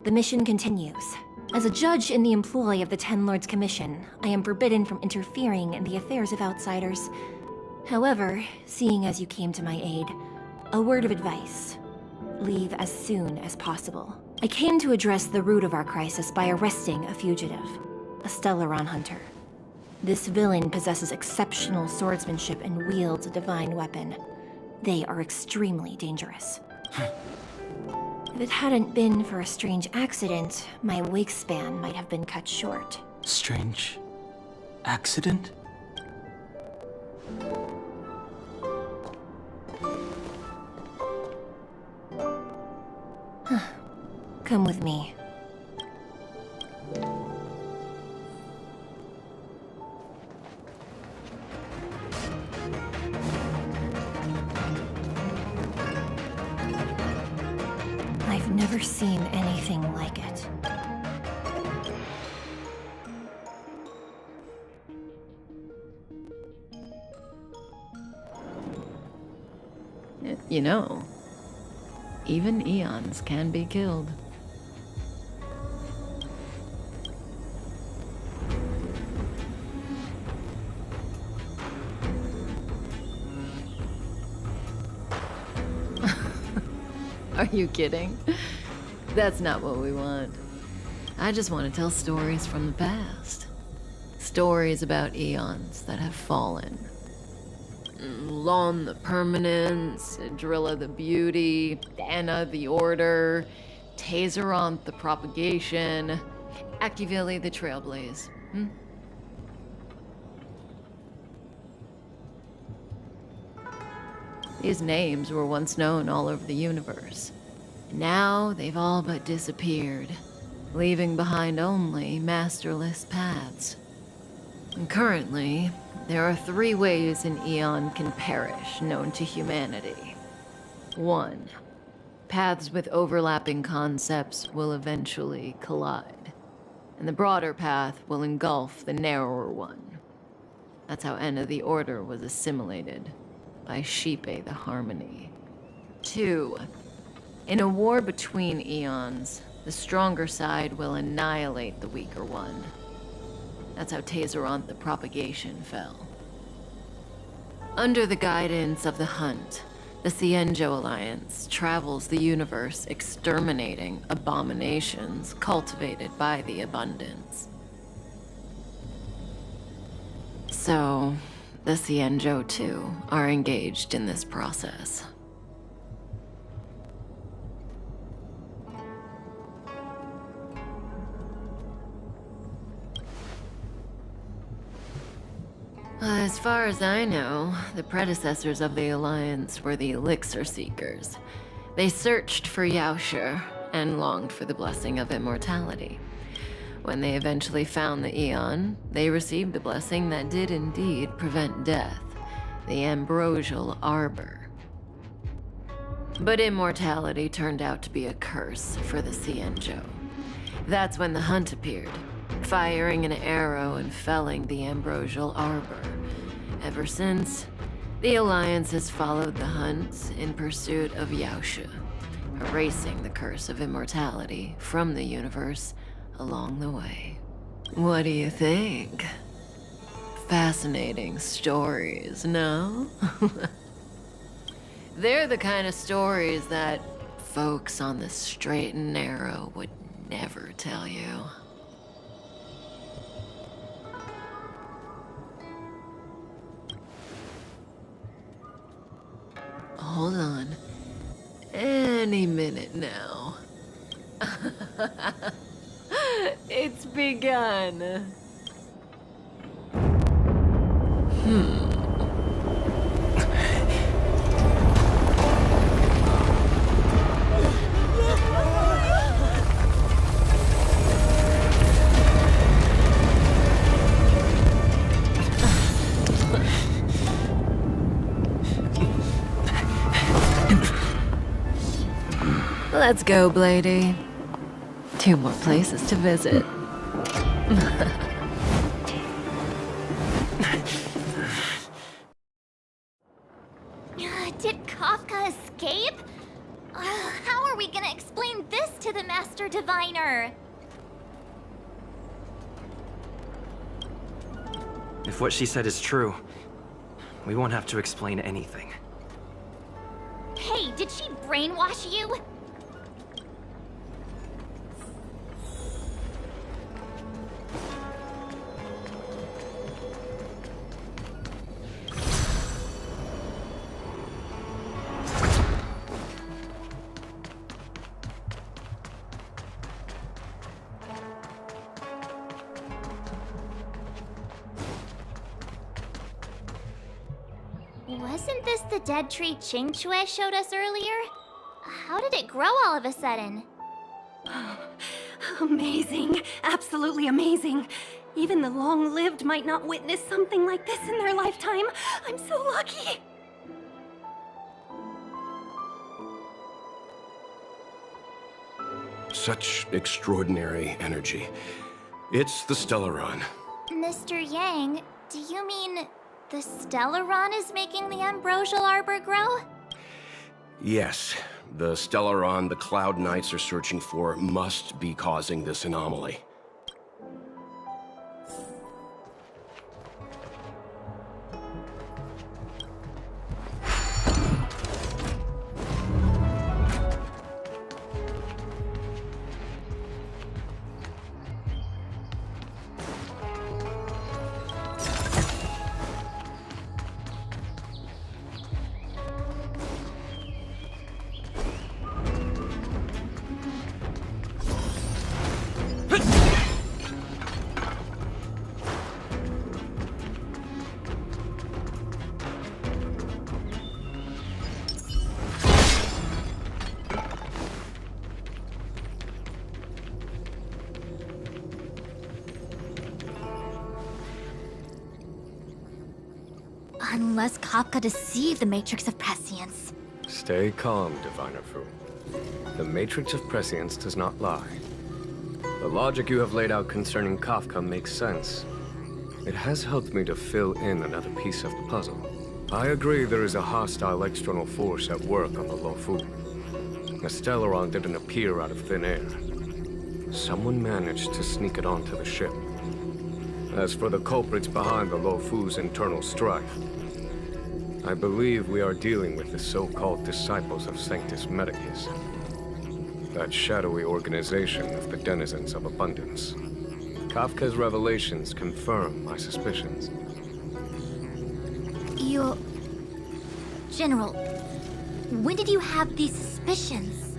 The mission continues. As a judge in the employ of the Ten Lords Commission, I am forbidden from interfering in the affairs of outsiders. However, seeing as you came to my aid, a word of advice. Leave as soon as possible. I came to address the root of our crisis by arresting a fugitive, a Stellaron hunter. This villain possesses exceptional swordsmanship and wields a divine weapon. They are extremely dangerous. If it hadn't been for a strange accident, my wake span might have been cut short. Strange accident? Come with me. I've never seen anything like it. You know, even eons can be killed. Are you kidding? That's not what we want. I just want to tell stories from the past. Stories about eons that have fallen. Lon the Permanence, Drilla the Beauty, Anna the Order, Tazeronth the Propagation, Akivili the Trailblaze. These names were once known all over the universe. Now they've all but disappeared, leaving behind only masterless paths. And currently, there are 3 ways an eon can perish known to humanity. 1. Paths with overlapping concepts will eventually collide, and the broader path will engulf the narrower one. That's how Enna the Order was assimilated by Sheepe the Harmony. 2. In a war between eons, the stronger side will annihilate the weaker one. That's how Tazeronth the Propagation fell. Under the guidance of the Hunt, the Cienjo Alliance travels the universe exterminating abominations cultivated by the Abundance. So, the Cienjo, too, are engaged in this process. As far as I know, the predecessors of the Alliance were the Elixir Seekers. They searched for Yaoshi and longed for the blessing of immortality. When they eventually found the Eon, they received a blessing that did indeed prevent death, the Ambrosial Arbor. But immortality turned out to be a curse for the Cienjo. That's when the Hunt appeared, firing an arrow and felling the Ambrosial Arbor. Ever since, the Alliance has followed the Hunt in pursuit of Yaoshi, erasing the curse of immortality from the universe along the way. What do you think? Fascinating stories, no? They're the kind of stories that folks on the straight and narrow would never tell you. Hold on. Any minute now. It's begun. Let's go, Blady. 2 more places to visit. Did Kafka escape? How are we gonna explain this to the Master Diviner? If what she said is true, we won't have to explain anything. Hey, did she brainwash you? Wasn't this the dead tree Qingque showed us earlier? How did it grow all of a sudden? Amazing. Absolutely amazing. Even the long-lived might not witness something like this in their lifetime. I'm so lucky. Such extraordinary energy. It's the Stellaron. Mr. Yang, do you mean the Stellaron is making the ambrosial arbor grow? Yes, the Stellaron the Cloud Knights are searching for must be causing this anomaly. Unless Kafka deceived the Matrix of Prescience. Stay calm, Diviner Fu. The Matrix of Prescience does not lie. The logic you have laid out concerning Kafka makes sense. It has helped me to fill in another piece of the puzzle. I agree there is a hostile external force at work on the Luofu. The Stellaron didn't appear out of thin air. Someone managed to sneak it onto the ship. As for the culprits behind the Luofu's internal strife, I believe we are dealing with the so-called Disciples of Sanctus Medicus. That shadowy organization of the denizens of abundance. Kafka's revelations confirm my suspicions. Your... General, when did you have these suspicions?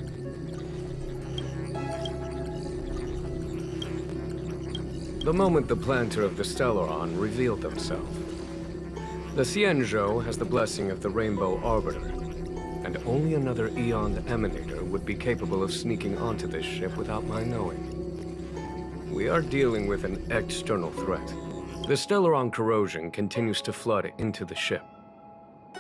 The moment the planter of the Stellaron revealed themselves. The Xianzhou has the blessing of the Rainbow Arbiter, and only another Eon Emanator would be capable of sneaking onto this ship without my knowing. We are dealing with an external threat. The Stellaron corrosion continues to flood into the ship,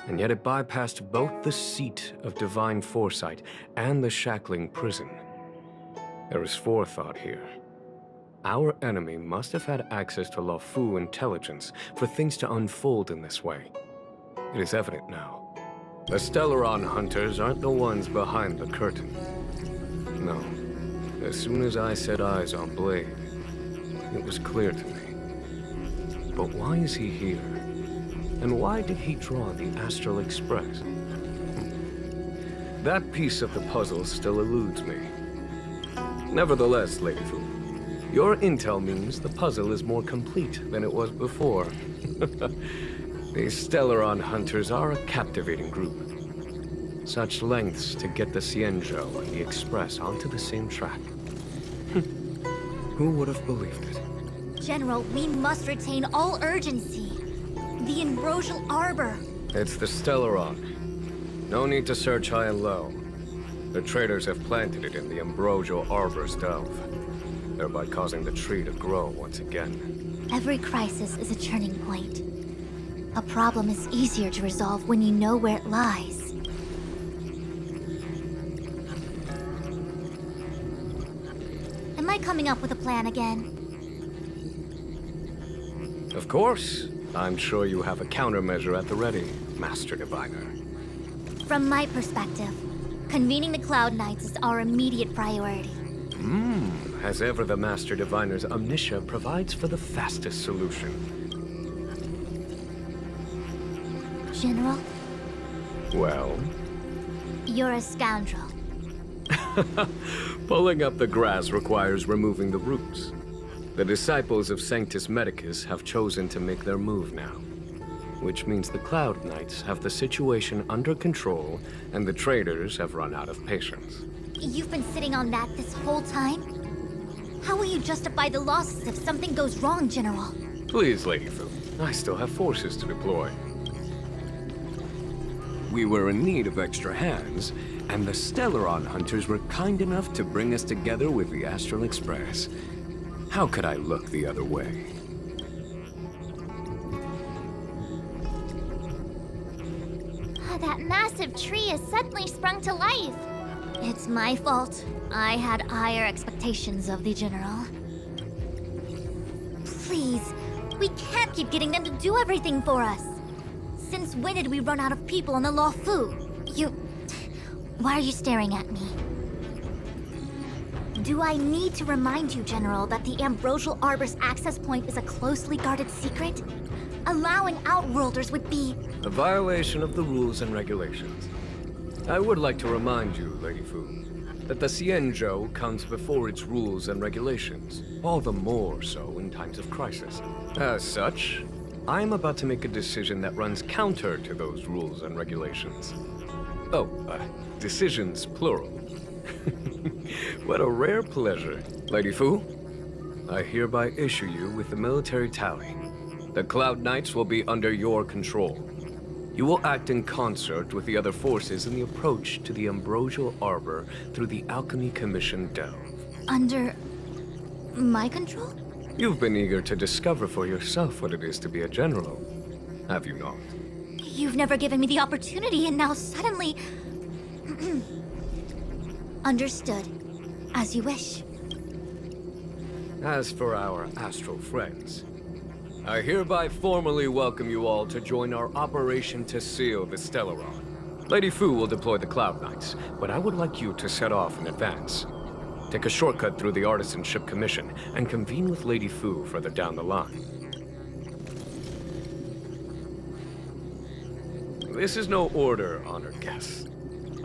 and yet it bypassed both the seat of divine foresight and the shackling prison. There is forethought here. Our enemy must have had access to Luofu intelligence for things to unfold in this way. It is evident now. The Stellaron hunters aren't the ones behind the curtain. No. As soon as I set eyes on Blade, it was clear to me. But why is he here? And why did he draw the Astral Express? That piece of the puzzle still eludes me. Nevertheless, Lady Fu, your intel means the puzzle is more complete than it was before. These Stellaron hunters are a captivating group. Such lengths to get the Xianzhou and the Express onto the same track. Who would have believed it? General, we must retain all urgency. The Ambrosial Arbor. It's the Stellaron. No need to search high and low. The traders have planted it in the Ambrosial Arbor's delve, thereby causing the tree to grow once again. Every crisis is a turning point. A problem is easier to resolve when you know where it lies. Am I coming up with a plan again? Of course. I'm sure you have a countermeasure at the ready, Master Diviner. From my perspective, convening the Cloud Knights is our immediate priority. As ever, the Master Diviner's omniscia provides for the fastest solution. General, Well? you're a scoundrel. Pulling up the grass requires removing the roots. The disciples of Sanctus Medicus have chosen to make their move now. Which means the Cloud Knights have the situation under control, and the traders have run out of patience. You've been sitting on that this whole time? How will you justify the losses if something goes wrong, General? Please, Lady Fu. I still have forces to deploy. We were in need of extra hands, and the Stellaron hunters were kind enough to bring us together with the Astral Express. How could I look the other way? That massive tree has suddenly sprung to life. It's my fault. I had higher expectations of the General. Please, we can't keep getting them to do everything for us. Since when did we run out of people on the Luofu? Why are you staring at me? Do I need to remind you, General, that the Ambrosial Arbor's access point is a closely guarded secret? Allowing Outworlders would be... a violation of the rules and regulations. I would like to remind you, Lady Fu, that the Xianzhou comes before its rules and regulations, all the more so in times of crisis. As such, I am about to make a decision that runs counter to those rules and regulations. Oh, decisions plural. What a rare pleasure. Lady Fu, I hereby issue you with the military tally. The Cloud Knights will be under your control. You will act in concert with the other forces in the approach to the Ambrosial Arbor through the Alchemy Commission delve. Under... my control? You've been eager to discover for yourself what it is to be a general, have you not? You've never given me the opportunity, and now suddenly... Understood. As you wish. As for our astral friends, I hereby formally welcome you all to join our operation to seal the Stellaron. Lady Fu will deploy the Cloud Knights, but I would like you to set off in advance. Take a shortcut through the Artisanship Commission and convene with Lady Fu further down the line. This is no order, honored guests.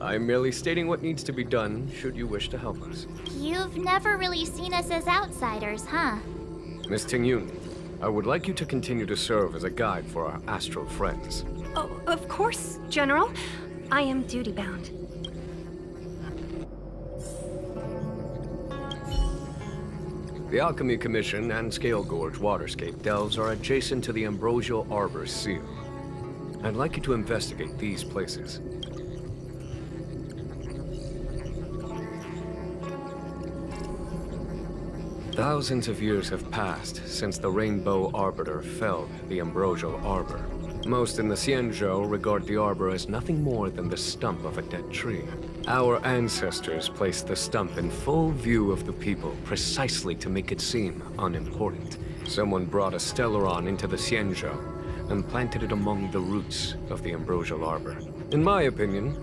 I'm merely stating what needs to be done should you wish to help us. You've never really seen us as outsiders, huh? Miss Tingyun, I would like you to continue to serve as a guide for our astral friends. Oh, of course, General. I am duty-bound. The Alchemy Commission and Scale Gorge Waterscape delves are adjacent to the Ambrosial Arbor's seal. I'd like you to investigate these places. Thousands of years have passed since the Rainbow Arbiter felled the Ambrosial Arbor. Most in the Xianzhou regard the arbor as nothing more than the stump of a dead tree. Our ancestors placed the stump in full view of the people precisely to make it seem unimportant. Someone brought a Stellaron into the Xianzhou and planted it among the roots of the Ambrosial Arbor. In my opinion,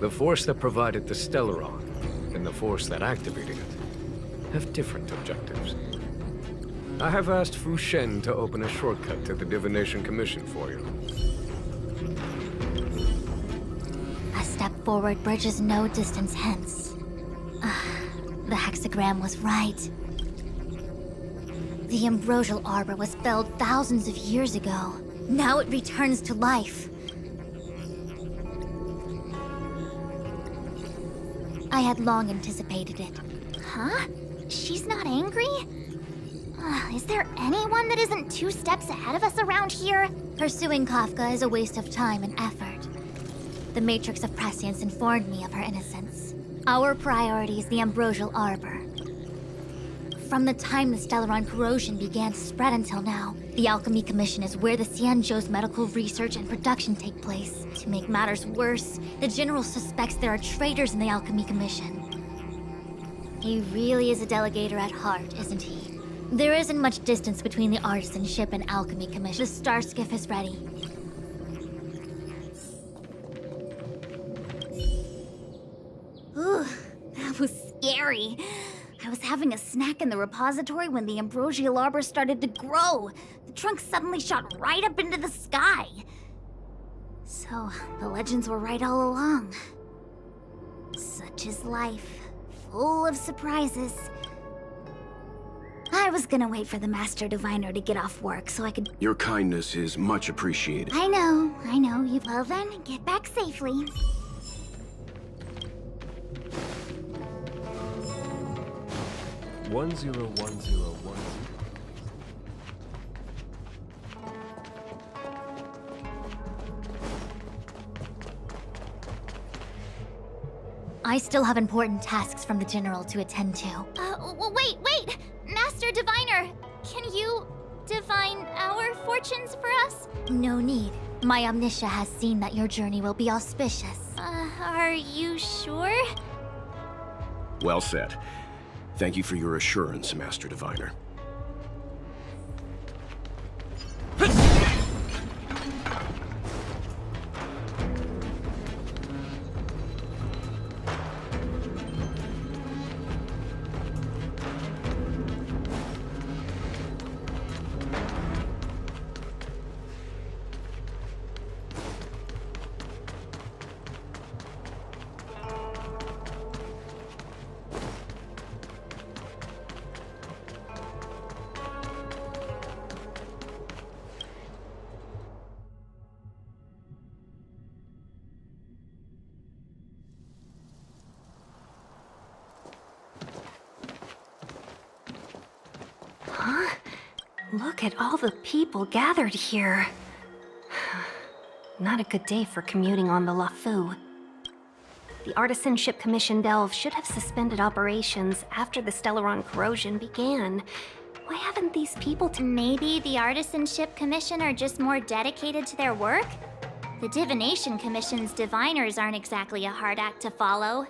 the force that provided the Stellaron and the force that activated it have different objectives. I have asked Fu Shen to open a shortcut to the Divination Commission for you. A step forward bridges no distance hence. The hexagram was right. The ambrosial arbor was felled thousands of years ago. Now it returns to life. I had long anticipated it. Huh? She's not angry? Is there anyone that isn't 2 steps ahead of us around here? Pursuing Kafka is a waste of time and effort. The Matrix of Prescience informed me of her innocence. Our priority is the ambrosial arbor. From the time the Stellaron corrosion began to spread until now, the Alchemy Commission is where the Xianzhou's medical research and production take place. To make matters worse, the General suspects there are traitors in the Alchemy Commission. He really is a delegator at heart, isn't he? There isn't much distance between the Artisan ship and Alchemy Commission. The star skiff is ready. Ooh, that was scary. I was having a snack in the repository when the ambrosial arbor started to grow. The trunk suddenly shot right up into the sky. So, the legends were right all along. Such is life, full of surprises. I was gonna wait for the Master Diviner to get off work so I could... Your kindness is much appreciated. I know. You... Well then, get back safely. One zero. I still have important tasks from the General to attend to. Wait! Master Diviner! Can you divine our fortunes for us? No need. My Omniscia has seen that your journey will be auspicious. Are you sure? Well said. Thank you for your assurance, Master Diviner. Look at all the people gathered here. Not a good day for commuting on the LaFu. The Artisan Ship Commission Delve should have suspended operations after the Stellaron corrosion began. Why haven't these people Maybe the Artisan Ship Commission are just more dedicated to their work? The Divination Commission's diviners aren't exactly a hard act to follow.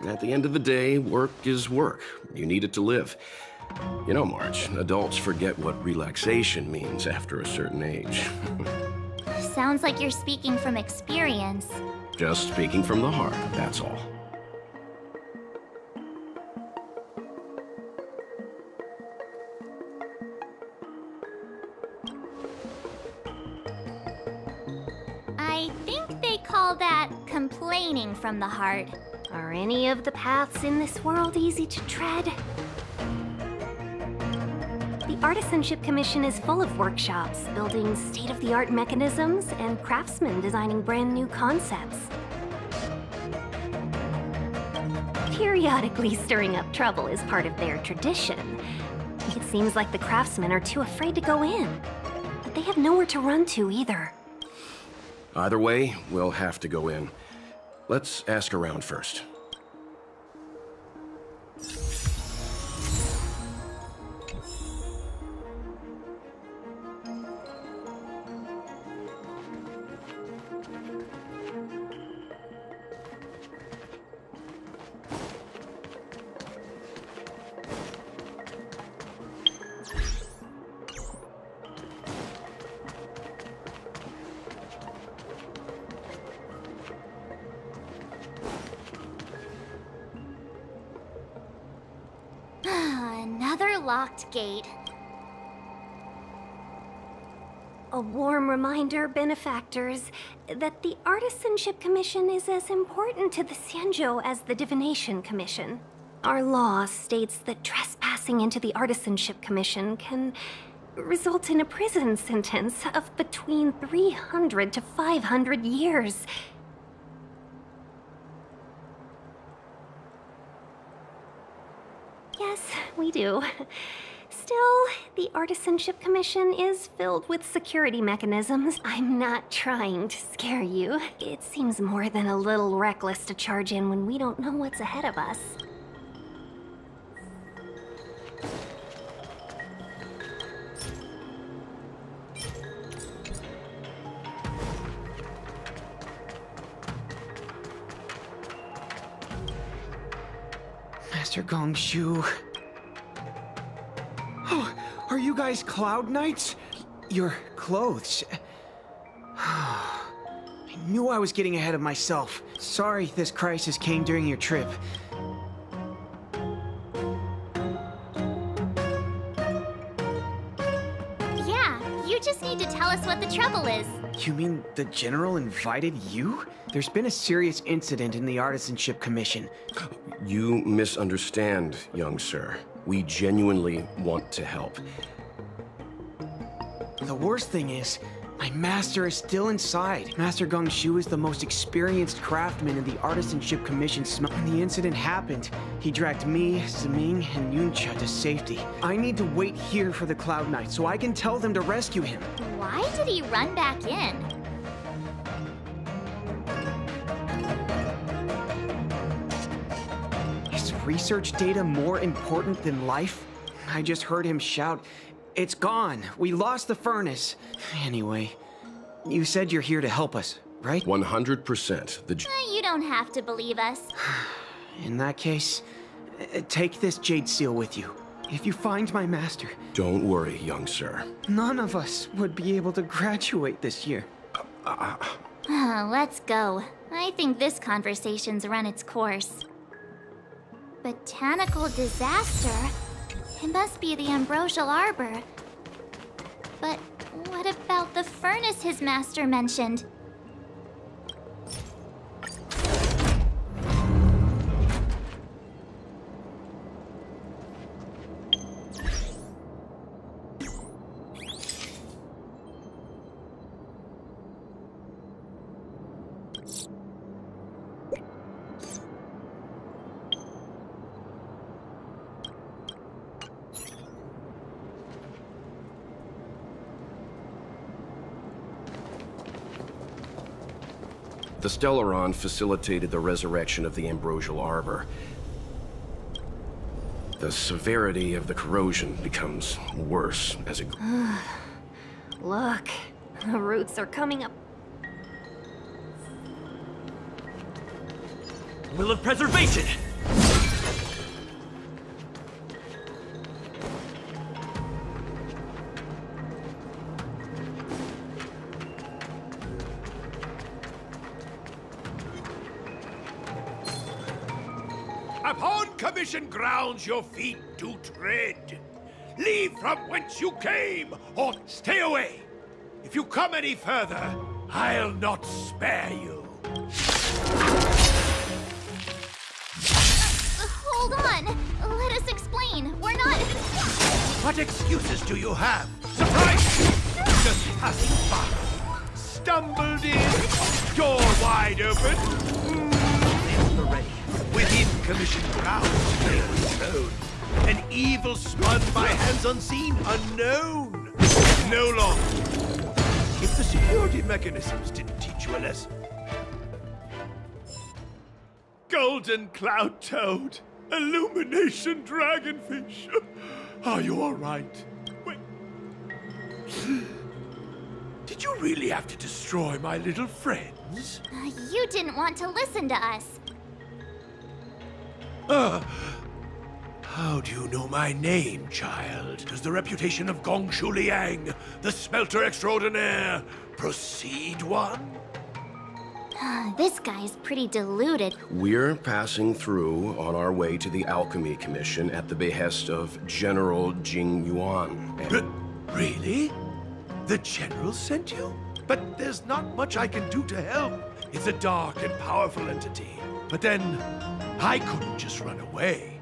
At the end of the day, work is work. You need it to live. You know, Marge, adults forget what relaxation means after a certain age. Sounds like you're speaking from experience. Just speaking from the heart, that's all. I think they call that complaining from the heart. Are any of the paths in this world easy to tread? The Artisan Ship Commission is full of workshops, building state-of-the-art mechanisms, and craftsmen designing brand new concepts. Periodically stirring up trouble is part of their tradition. It seems like the craftsmen are too afraid to go in, but they have nowhere to run to either. Either way, we'll have to go in. Let's ask around first. Another locked gate. A warm reminder, benefactors, that the Artisanship Commission is as important to the Xianzhou as the Divination Commission. Our law states that trespassing into the Artisanship Commission can result in a prison sentence of between 300 to 500 years. Yes, we do. Still, the Artisanship Commission is filled with security mechanisms. I'm not trying to scare you. It seems more than a little reckless to charge in when we don't know what's ahead of us. Master Gongshu. Oh, are you guys Cloud Knights? Your clothes. I knew I was getting ahead of myself. Sorry this crisis came during your trip. Yeah, you just need to tell us what the trouble is. You mean the General invited you? There's been a serious incident in the Artisanship Commission. You misunderstand, young sir. We genuinely want to help. The worst thing is, my master is still inside. Master Gongshu is the most experienced craftsman in the Artisanship Commission. When the incident happened, he dragged me, Ziming, and Yuncha to safety. I need to wait here for the Cloud Knight so I can tell them to rescue him. Why did he run back in? Is research data more important than life? I just heard him shout, "It's gone! We lost the furnace!" Anyway, you said you're here to help us, right? 100%. You don't have to believe us. In that case, take this jade seal with you. If you find my master... Don't worry, young sir. None of us would be able to graduate this year. Let's go. I think this conversation's run its course. Botanical disaster? It must be the Ambrosial Arbor. But what about the furnace his master mentioned? The Stellaron facilitated the resurrection of the Ambrosial Arbor. The severity of the corrosion becomes worse as it... Look, the roots are coming up. Will of preservation! Upon commission grounds your feet do tread. Leave from whence you came, or stay away. If you come any further, I'll not spare you. Hold on! Let us explain. We're not... What excuses do you have? Surprise! Just passing by. Stumbled in, door wide open. Within commission grounds, they were thrown. An evil spun by hands unseen, unknown. No longer. If the security mechanisms didn't teach you a lesson. Golden cloud toad, illumination dragonfish. Are you all right? Wait. Did you really have to destroy my little friends? You didn't want to listen to us. How do you know my name, child? Does the reputation of Gongshu Liang, the smelter extraordinaire, precede one? This guy's pretty deluded. We're passing through on our way to the Alchemy Commission at the behest of General Jing Yuan. Really? The General sent you? But there's not much I can do to help. It's a dark and powerful entity. But then, I couldn't just run away.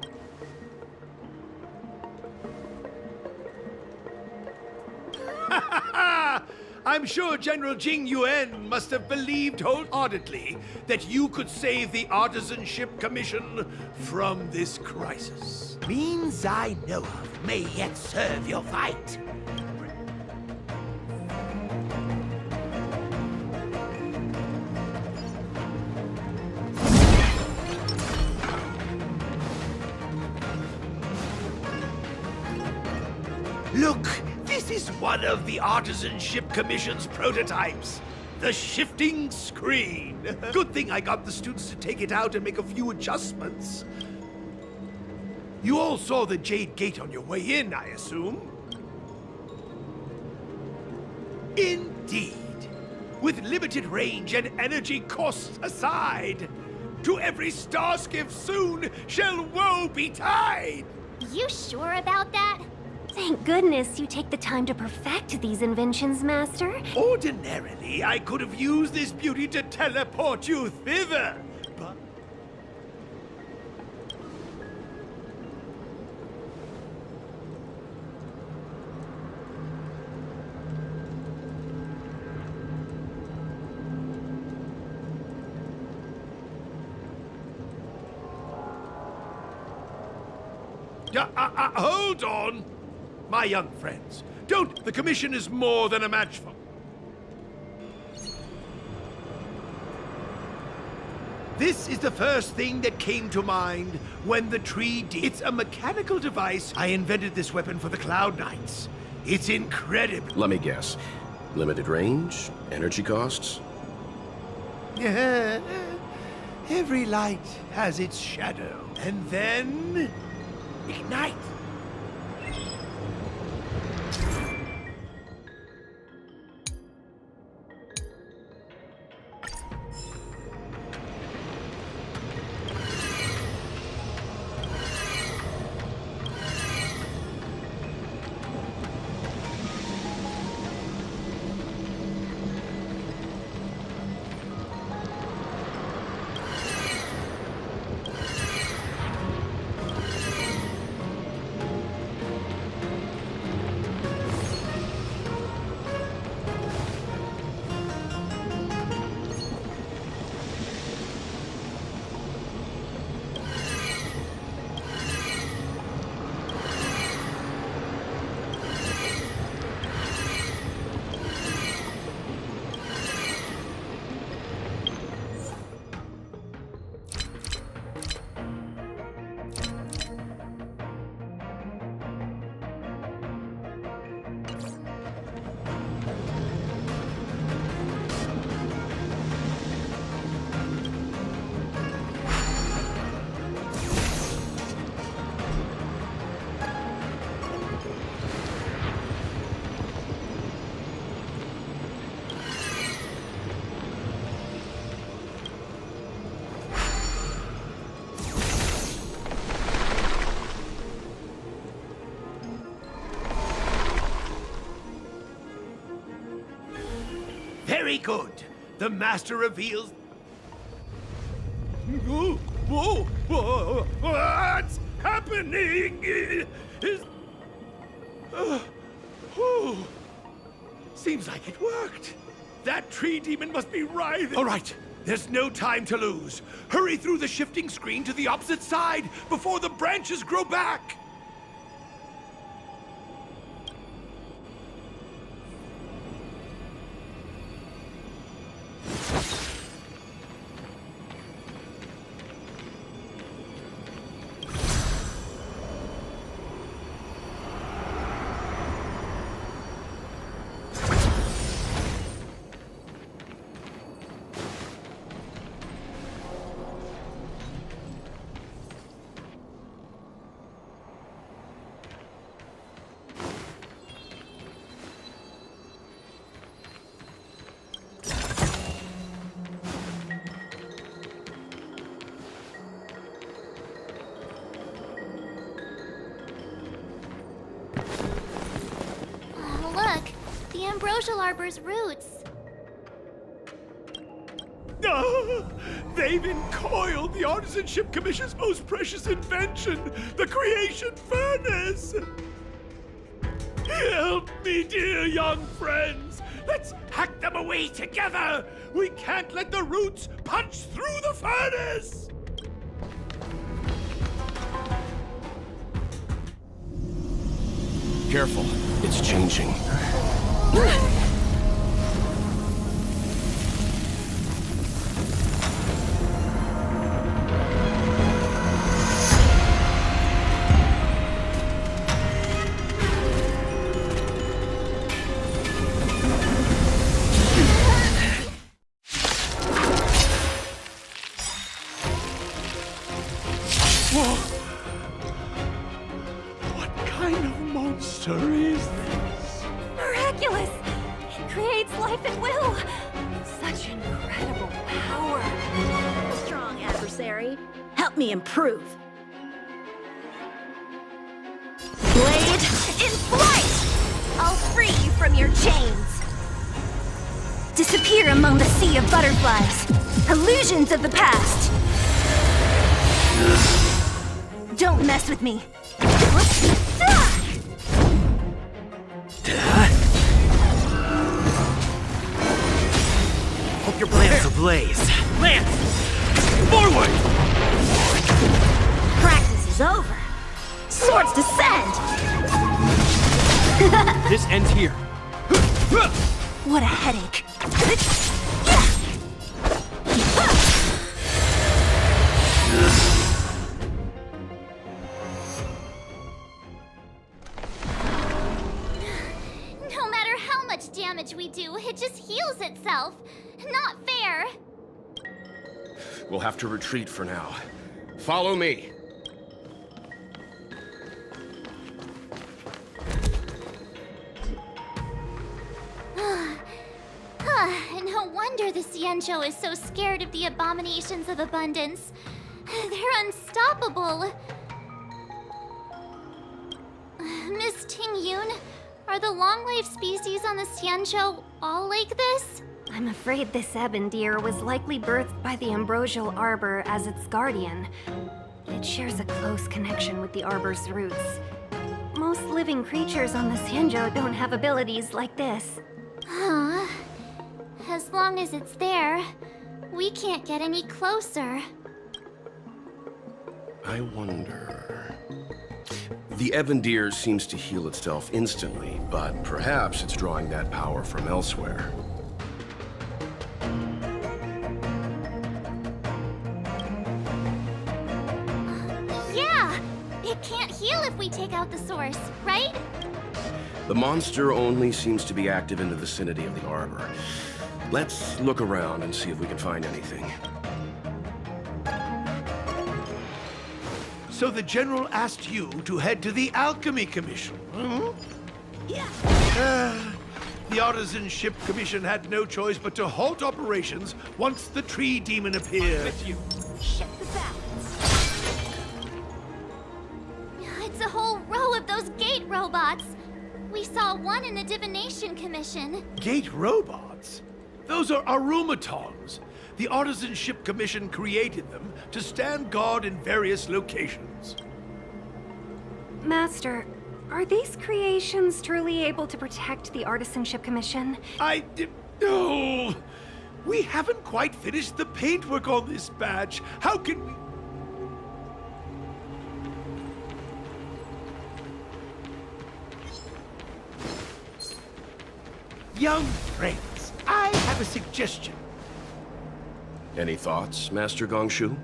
I'm sure General Jing Yuan must have believed wholeheartedly that you could save the Artisanship Commission from this crisis. Means I know of may yet serve your fight. Look, this is one of the Artisanship Commission's prototypes. The shifting screen. Good thing I got the students to take it out and make a few adjustments. You all saw the Jade Gate on your way in, I assume? Indeed. With limited range and energy costs aside, to every star skiff soon shall woe betide! You sure about that? Thank goodness you take the time to perfect these inventions, Master. Ordinarily, I could have used this beauty to teleport you thither, but... Hold on! My young friends, the Commission is more than a match for... This is the first thing that came to mind when the tree It's a mechanical device. I invented this weapon for the Cloud Knights. It's incredible. Let me guess. Limited range? Energy costs? Every light has its shadow. And then... ignite! Very good. The Master reveals... What's happening? Seems like it worked. That tree demon must be writhing. All right, there's no time to lose. Hurry through the shifting screen to the opposite side before the branches grow back. Ambrosial Arbor's roots. They've encoiled the Artisanship Commission's most precious invention, the creation furnace! Help me, dear young friends! Let's hack them away together! We can't let the roots punch through the furnace! Careful, it's changing. Whoa! What kind of monster is this? Miraculous! It creates life at will! Such incredible power! Strong adversary. Help me improve. Blade in flight! I'll free you from your chains! Disappear among the sea of butterflies! Illusions of the past! Don't mess with me! Hope your plans ablaze. Lance! Forward! Practice is over. Swords descend! This ends here. What a headache. No matter how much damage we do, it just heals itself. Not fair. We'll have to retreat for now. Follow me. No wonder the Xianzhou is so scared of the abominations of abundance. They're unstoppable. Miss Ting-Yun, are the long-life species on the Xianzhou all like this? I'm afraid this ebon deer was likely birthed by the Ambrosial Arbor as its guardian. It shares a close connection with the Arbor's roots. Most living creatures on the Xianzhou don't have abilities like this. Huh. As long as it's there, we can't get any closer. I wonder... The Evandir seems to heal itself instantly, but perhaps it's drawing that power from elsewhere. Yeah! It can't heal if we take out the source, right? The monster only seems to be active in the vicinity of the arbor. Let's look around and see if we can find anything. So the General asked you to head to the Alchemy Commission, hmm? Yeah. The Artisanship Commission had no choice but to halt operations once the tree demon appeared. Shift the balance. It's a whole row of those gate robots. We saw one in the Divination Commission. Gate robots? Those are arumatons. The Artisanship Commission created them to stand guard in various locations. Master, are these creations truly able to protect the Artisanship Commission? No! We haven't quite finished the paintwork on this badge. How can we... Young friends, I have a suggestion. Any thoughts, Master Gongshu?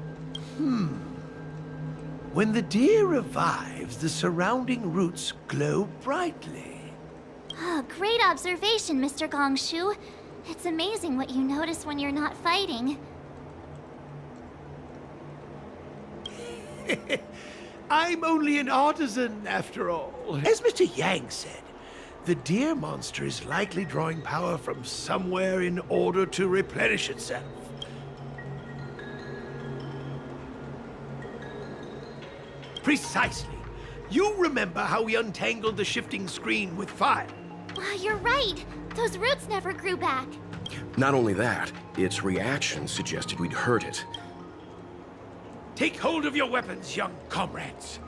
When the deer revives, the surrounding roots glow brightly. Oh, great observation, Mr. Gongshu. It's amazing what you notice when you're not fighting. I'm only an artisan, after all. As Mr. Yang said, the deer monster is likely drawing power from somewhere in order to replenish itself. Precisely. You remember how we untangled the shifting screen with fire? You're right. Those roots never grew back. Not only that, its reaction suggested we'd hurt it. Take hold of your weapons, young comrades.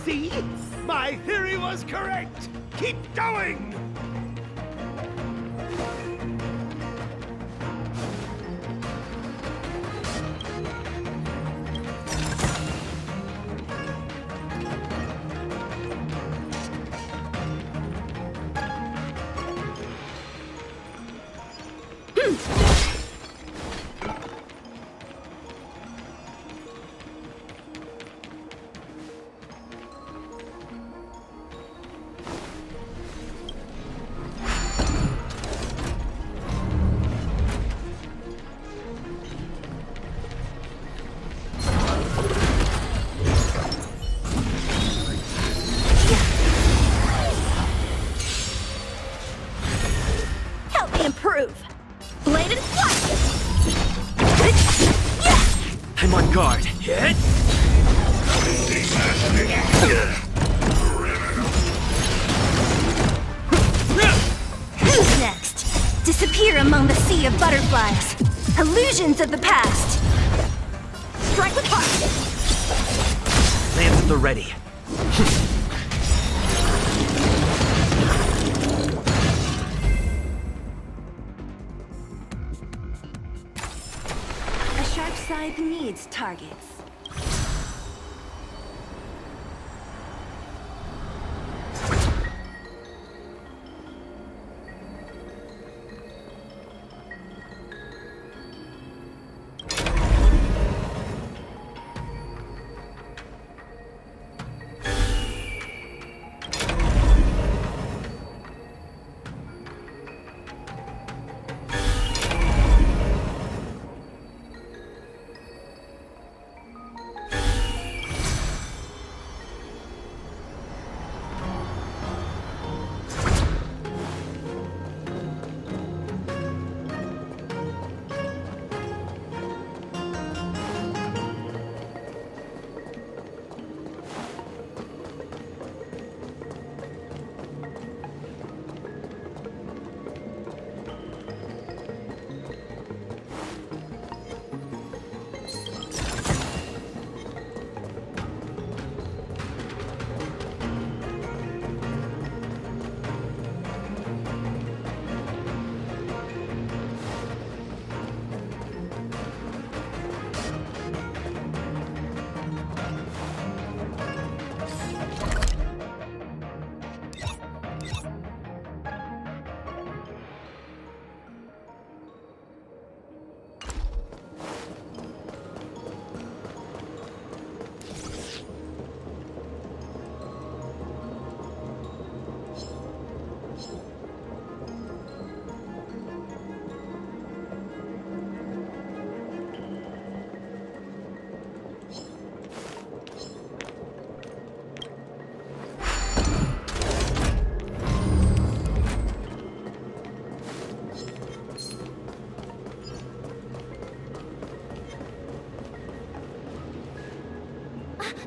See? My theory was correct! Keep going! I'm on guard. Hit! Who's next? Disappear among the sea of butterflies. Illusions of the past. Strike with heart. Lance at the ready. A sharp side needs targets.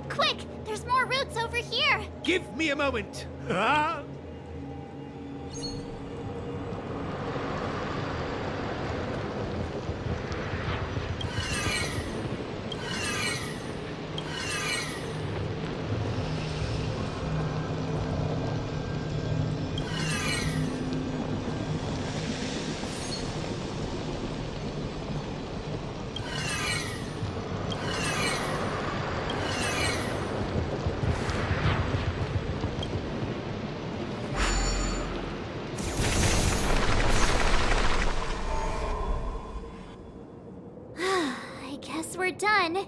Quick! There's more roots over here! Give me a moment. Ah! I guess we're done.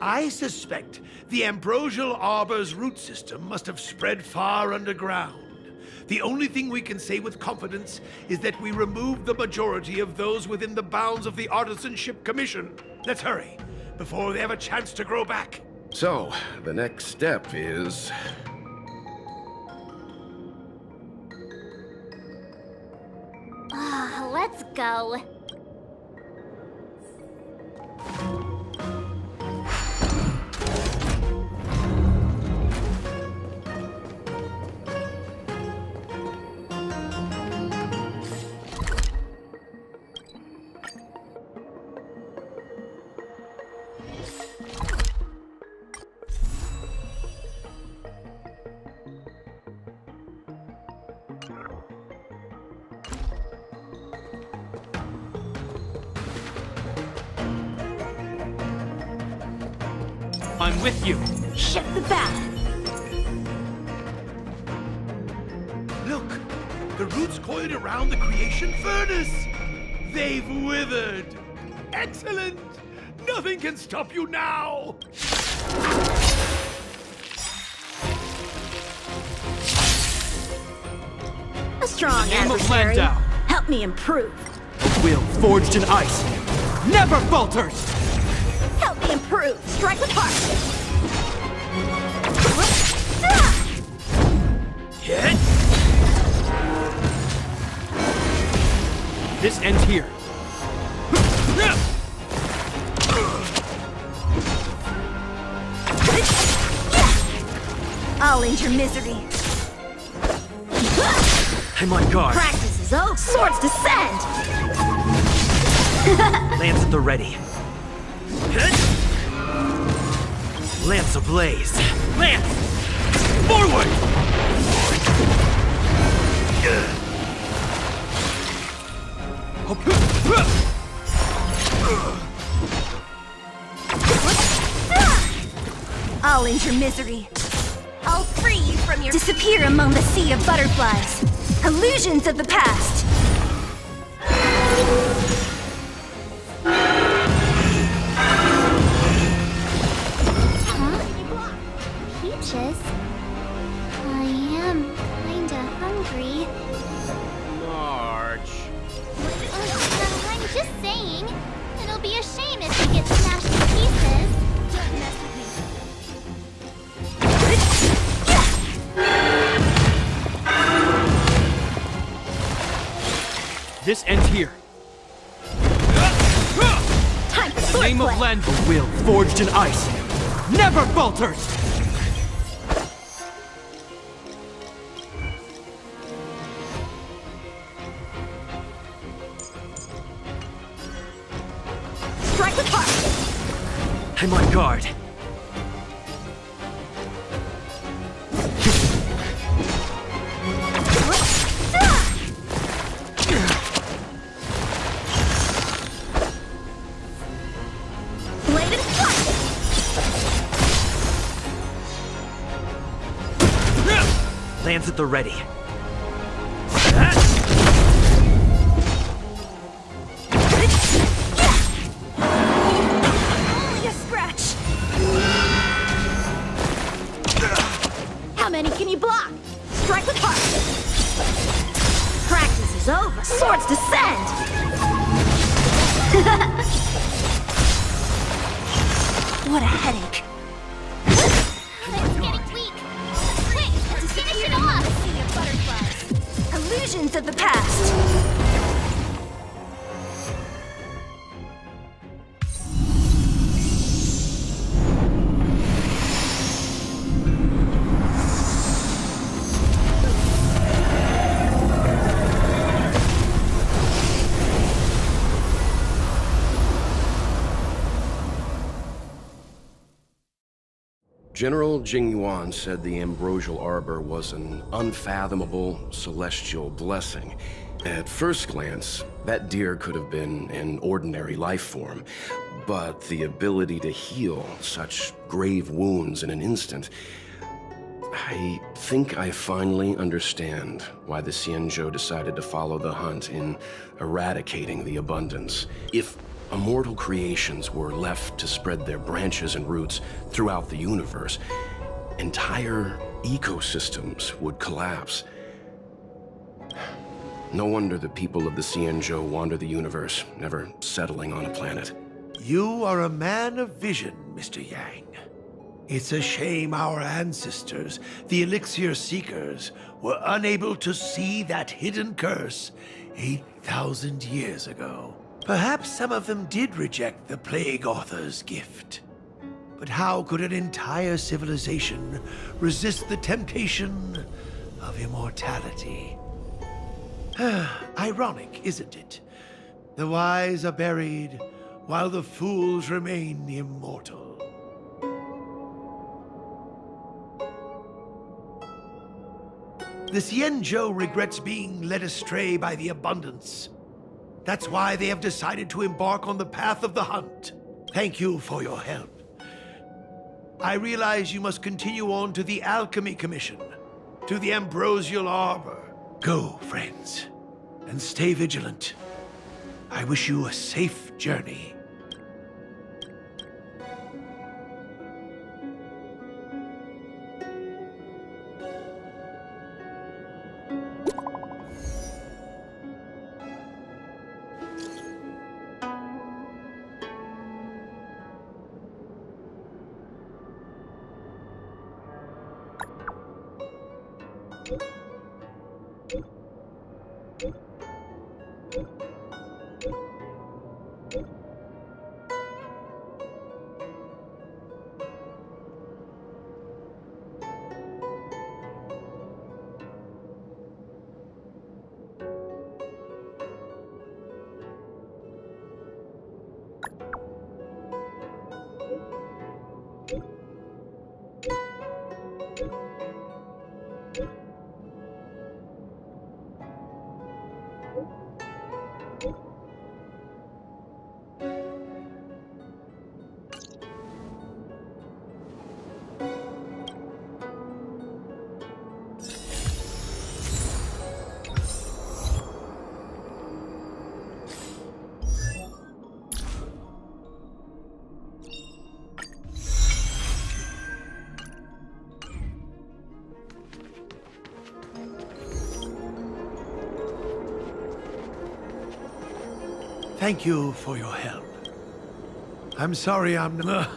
I suspect the ambrosial arbor's root system must have spread far underground. The only thing we can say with confidence is that we removed the majority of those within the bounds of the Artisanship Commission. Let's hurry, before they have a chance to grow back. So, the next step is... Let's go. I'm with you. Ship the bat. Look, the roots coiled around the creation furnace. They've withered. Excellent. Nothing can stop you now. A strong name of adversary. Landau. Help me improve. A will forged in ice never falters! Help me improve. Strike with heart. Hit! This ends here. I'll end your misery. I'm on guard. Practice is over. Swords descend. Lance at the ready. Lance ablaze. Lance! Forward! I'll end your misery. I'll free you from your... Disappear among the sea of butterflies. Illusions of the past. Peaches? I am kinda hungry. March. I'm just saying. It'll be a shame if we get smashed to pieces. Don't mess with me. This ends here. Time for In the sword name play. of Land, a will forged in ice never falters! Strike with heart. I'm on guard. Bladed flight. Lance at the ready. Only a scratch. How many can you block? Strike with heart. Practice is over. Swords descend. What a headache. It's getting weak. Quick, let's finish it off. Sea of butterflies. Illusions of the past. General Jingyuan said the ambrosial arbor was an unfathomable celestial blessing. At first glance, that deer could have been an ordinary life form, but the ability to heal such grave wounds in an instant... I think I finally understand why the Xianzhou decided to follow the hunt in eradicating the abundance. If immortal creations were left to spread their branches and roots throughout the universe, entire ecosystems would collapse. No wonder the people of the Xianzhou wander the universe, never settling on a planet. You are a man of vision, Mr. Yang. It's a shame our ancestors, the Elixir Seekers, were unable to see that hidden curse 8,000 years ago. Perhaps some of them did reject the Plague Author's gift. But how could an entire civilization resist the temptation of immortality? Ironic, isn't it? The wise are buried, while the fools remain immortal. The Xianzhou regrets being led astray by the abundance. That's why they have decided to embark on the path of the hunt. Thank you for your help. I realize you must continue on to the Alchemy Commission, to the Ambrosial Arbor. Go, friends, and stay vigilant. I wish you a safe journey. Thank you for your help. I'm sorry I'm not...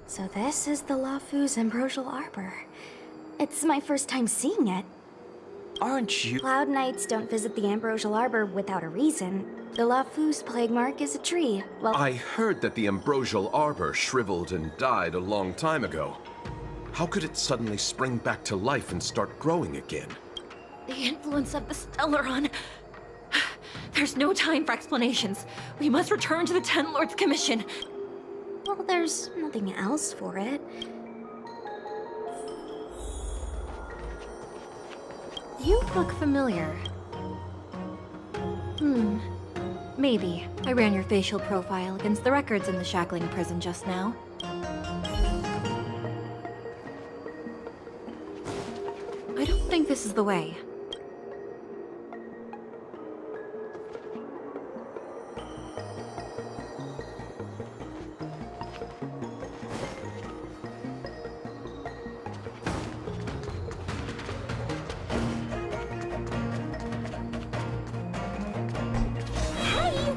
So this is the Lafu's Ambrosial Arbor. It's my first time seeing it. Aren't you? Cloud Knights don't visit the Ambrosial Arbor without a reason. The Lafu's plague mark is a tree. Well, I heard that the Ambrosial Arbor shriveled and died a long time ago. How could it suddenly spring back to life and start growing again? The influence of the Stellaron. There's no time for explanations. We must return to the Ten Lords Commission. well, there's nothing else for it. You look familiar. Maybe. I ran your facial profile against the records in the shackling prison just now. I don't think this is the way.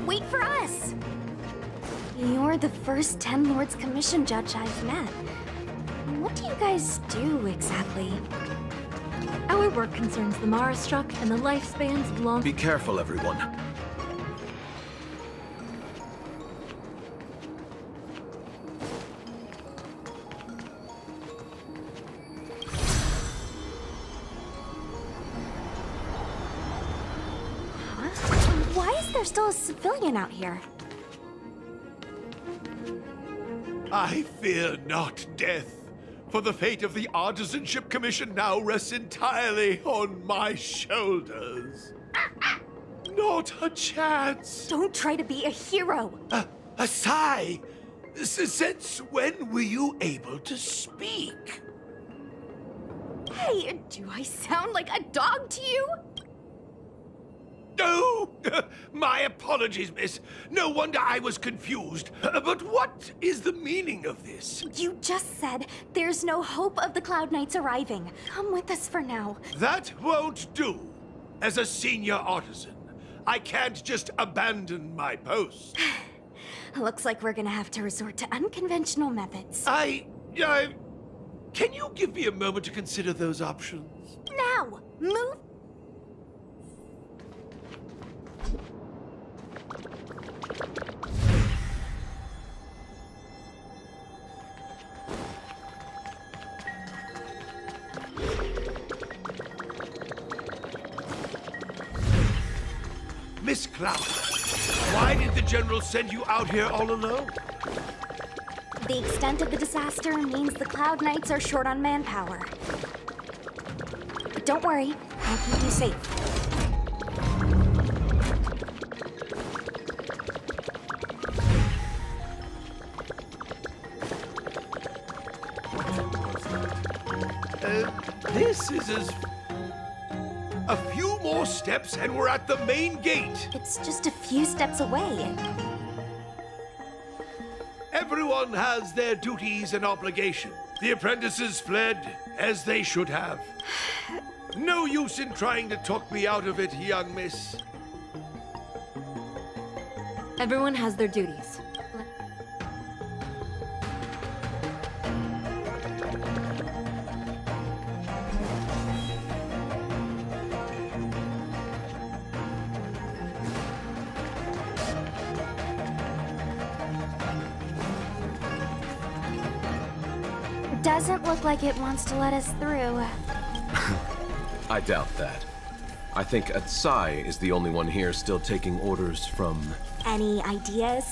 Wait for us! You're the first Ten Lords Commission judge I've met. What do you guys do exactly? Our Our work concerns the Mara struck and the lifespans of long... Be careful, everyone. Why is there still a civilian out here? I fear not death, for the fate of the Artisanship Commission now rests entirely on my shoulders. Not a chance. Don't try to be a hero. A sigh. Since when were you able to speak? Hey, do I sound like a dog to you? No! My apologies, miss. No wonder I was confused. But what is the meaning of this? You just said there's no hope of the Cloud Knights arriving. Come with us for now. That won't do. As a senior artisan, I can't just abandon my post. Looks like we're gonna have to resort to unconventional methods. Can you give me a moment to consider those options? Now! Move! Miss Cloud, why did the General send you out here all alone? The extent of the disaster means the Cloud Knights are short on manpower. But don't worry, I'll keep you safe. This is a few more steps and we're at the main gate. It's just a few steps away. Everyone has their duties and obligations. The apprentices fled, as they should have. No use in trying to talk me out of it, young miss. Everyone has their duties. Doesn't look like it wants to let us through. I doubt that. I think Atsai is the only one here still taking orders from... Any ideas?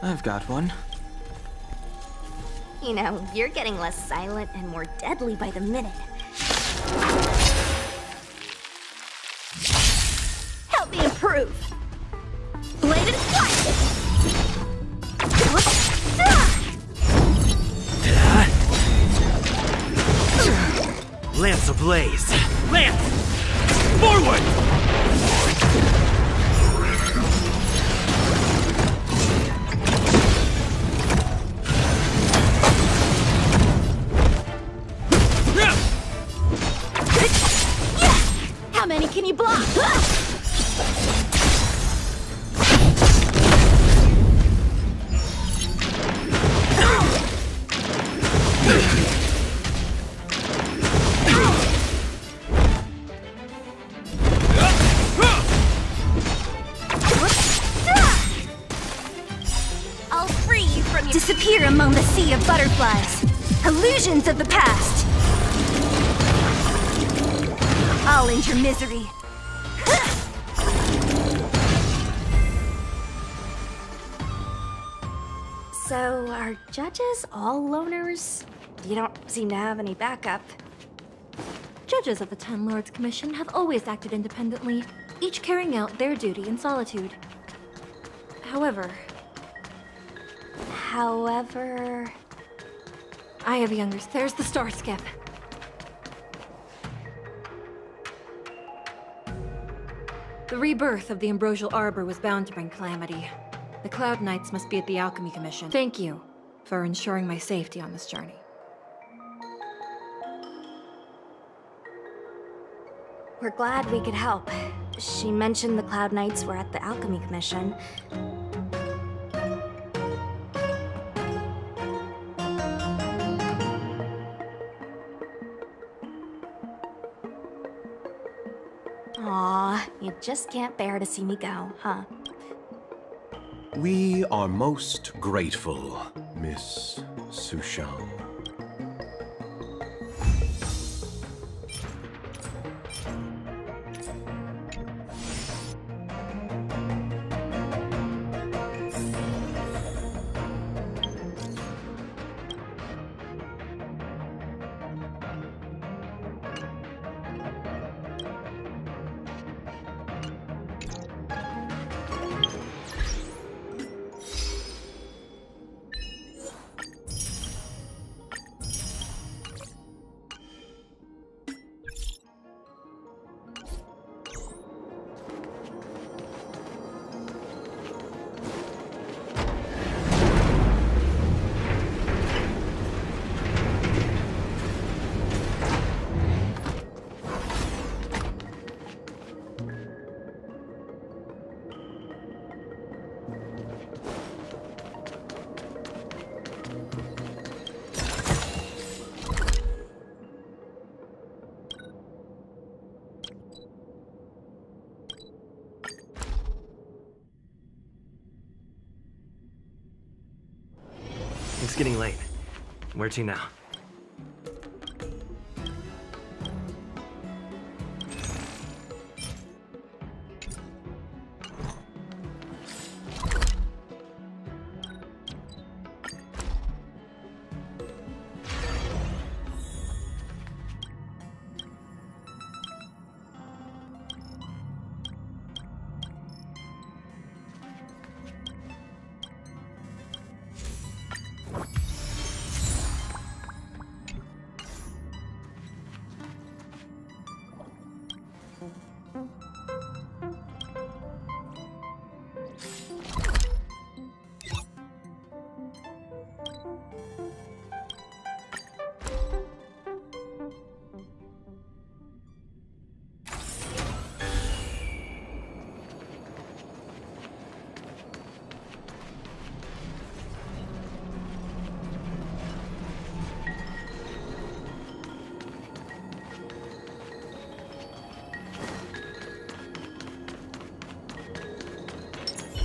I've got one. You know, you're getting less silent and more deadly by the minute. Help me improve! Bladed flight! Lance ablaze! Lance! Forward! How many can you block? I'll free you from your... Disappear among the sea of butterflies. Illusions of the past. I'll end your misery. So, are judges all loners? You don't seem to have any backup. Judges of the Ten Lords Commission have always acted independently, each carrying out their duty in solitude. However... I have youngers. There's the star skip. The rebirth of the Ambrosial Arbor was bound to bring calamity. The Cloud Knights must be at the Alchemy Commission. Thank you for ensuring my safety on this journey. We're glad we could help. She mentioned the Cloud Knights were at the Alchemy Commission. Aw, you just can't bear to see me go, huh? We are most grateful, Miss Sushang. It's getting late. Where to now?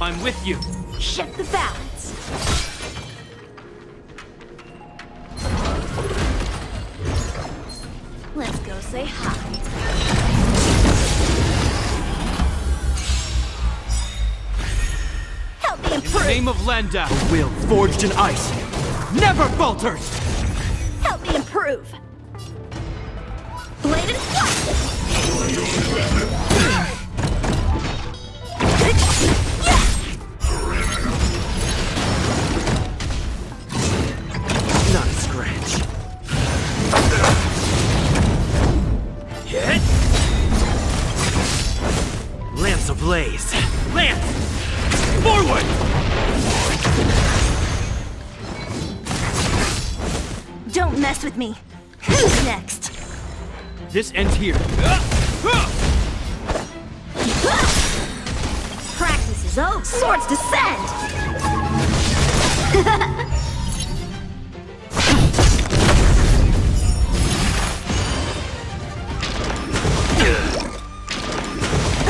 I'm with you. Shift the balance. Let's go say hi. Help me In the improve. name of Landau, a will forged in ice never falters! Help me improve. Bladed flash. Not a scratch. Hit! Lance ablaze. Lance! Forward! Don't mess with me. Who's next? This ends here. Practice is over. Swords descend.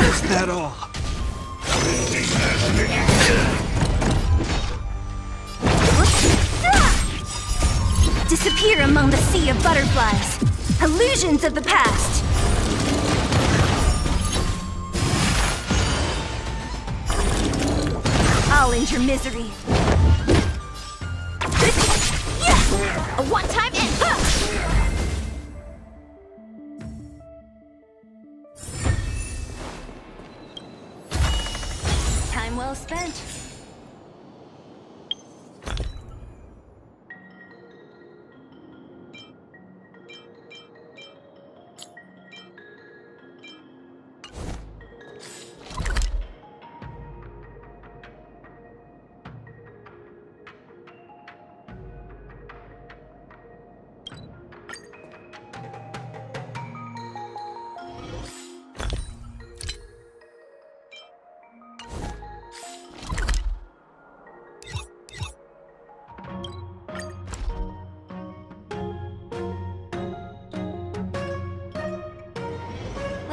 Is that all? Disappear among the sea of butterflies. Illusions of the past. I'll end your misery. A one-time in. Time well spent.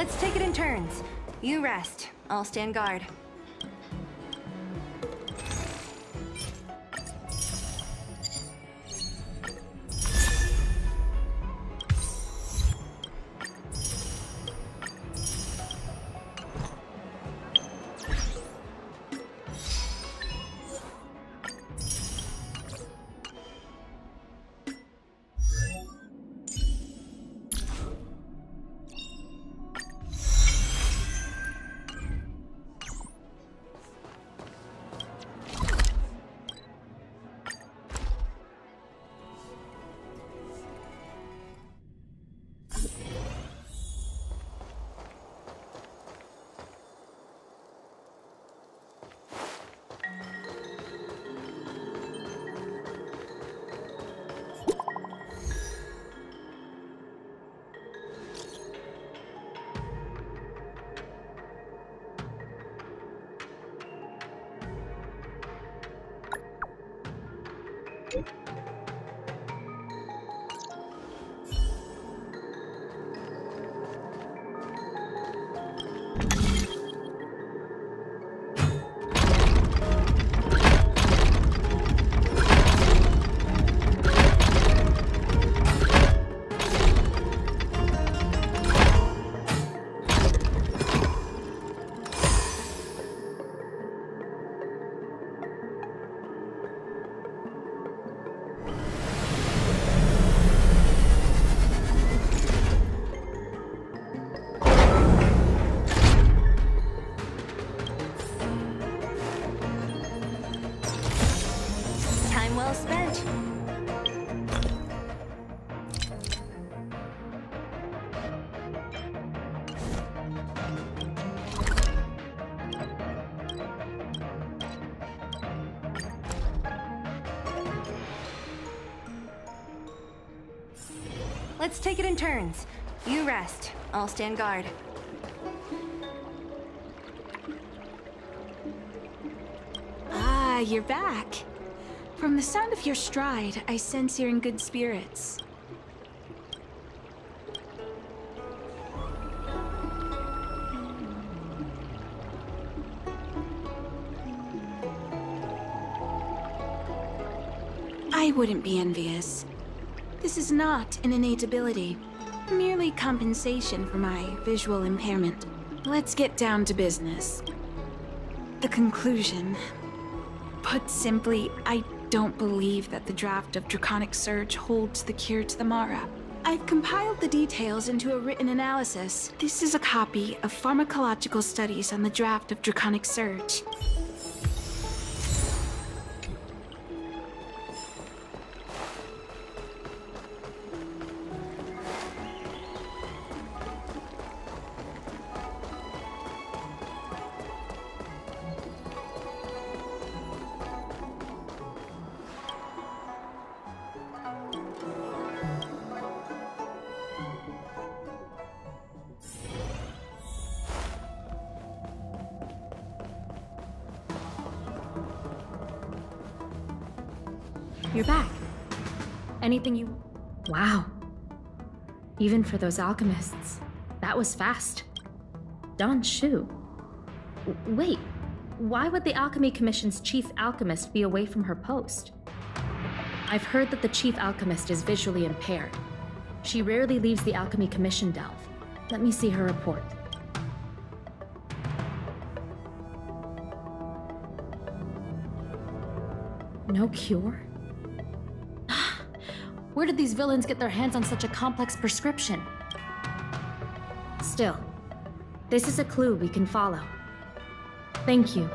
Let's take it in turns. You rest. I'll stand guard. Well spent. Let's take it in turns. You rest. I'll stand guard. Ah, you're back. From the sound of your stride, I sense you're in good spirits. I wouldn't be envious. This is not an innate ability, merely compensation for my visual impairment. Let's get down to business. The conclusion. Put simply, I don't believe that the draft of Draconic Surge holds the cure to the Mara. I've compiled the details into a written analysis. This is a copy of pharmacological studies on the draft of Draconic Surge. You're back. Anything you... Wow. Even for those alchemists, that was fast. Don Shu. Wait, why would the Alchemy Commission's chief alchemist be away from her post? I've heard that the chief alchemist is visually impaired. She rarely leaves the Alchemy Commission delve. Let me see her report. No cure? Where did these villains get their hands on such a complex prescription? Still, this is a clue we can follow. Thank you.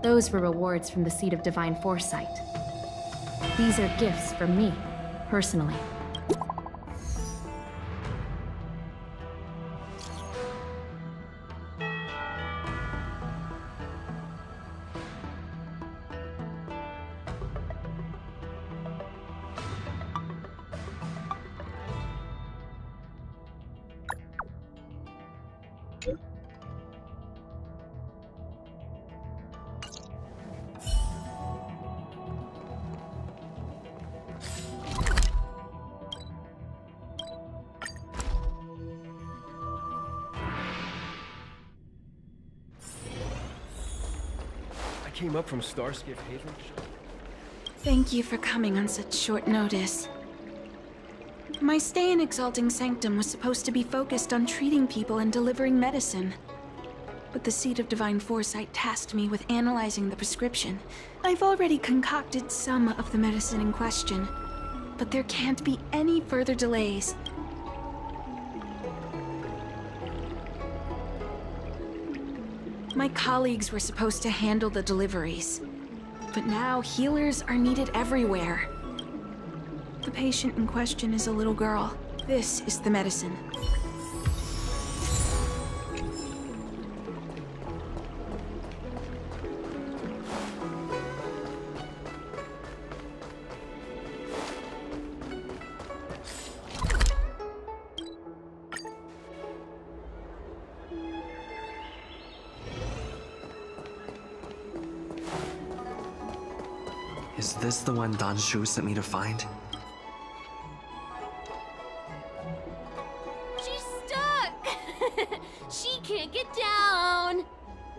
Those were rewards from the Seat of Divine Foresight. These are gifts from me, personally. came up from Starskiff Haven. Thank you for coming on such short notice. My stay in Exalting Sanctum was supposed to be focused on treating people and delivering medicine. But the Seat of Divine Foresight tasked me with analyzing the prescription. I've already concocted some of the medicine in question, but there can't be any further delays. My colleagues were supposed to handle the deliveries, but now healers are needed everywhere. The patient in question is a little girl. This is the medicine. Is this the one Don Shu sent me to find? She's stuck! She can't get down!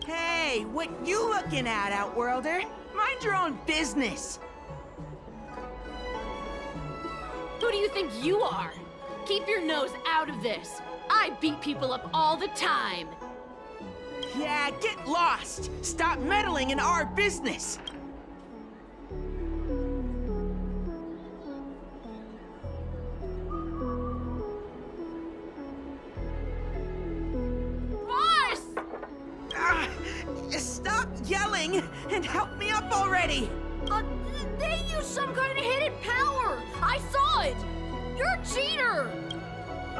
Hey, what you looking at, Outworlder? Mind your own business! Who do you think you are? Keep your nose out of this. I beat people up all the time. Yeah, get lost! Stop meddling in our business! Stop yelling and help me up already! They used some kind of hidden power! I saw it! You're a cheater!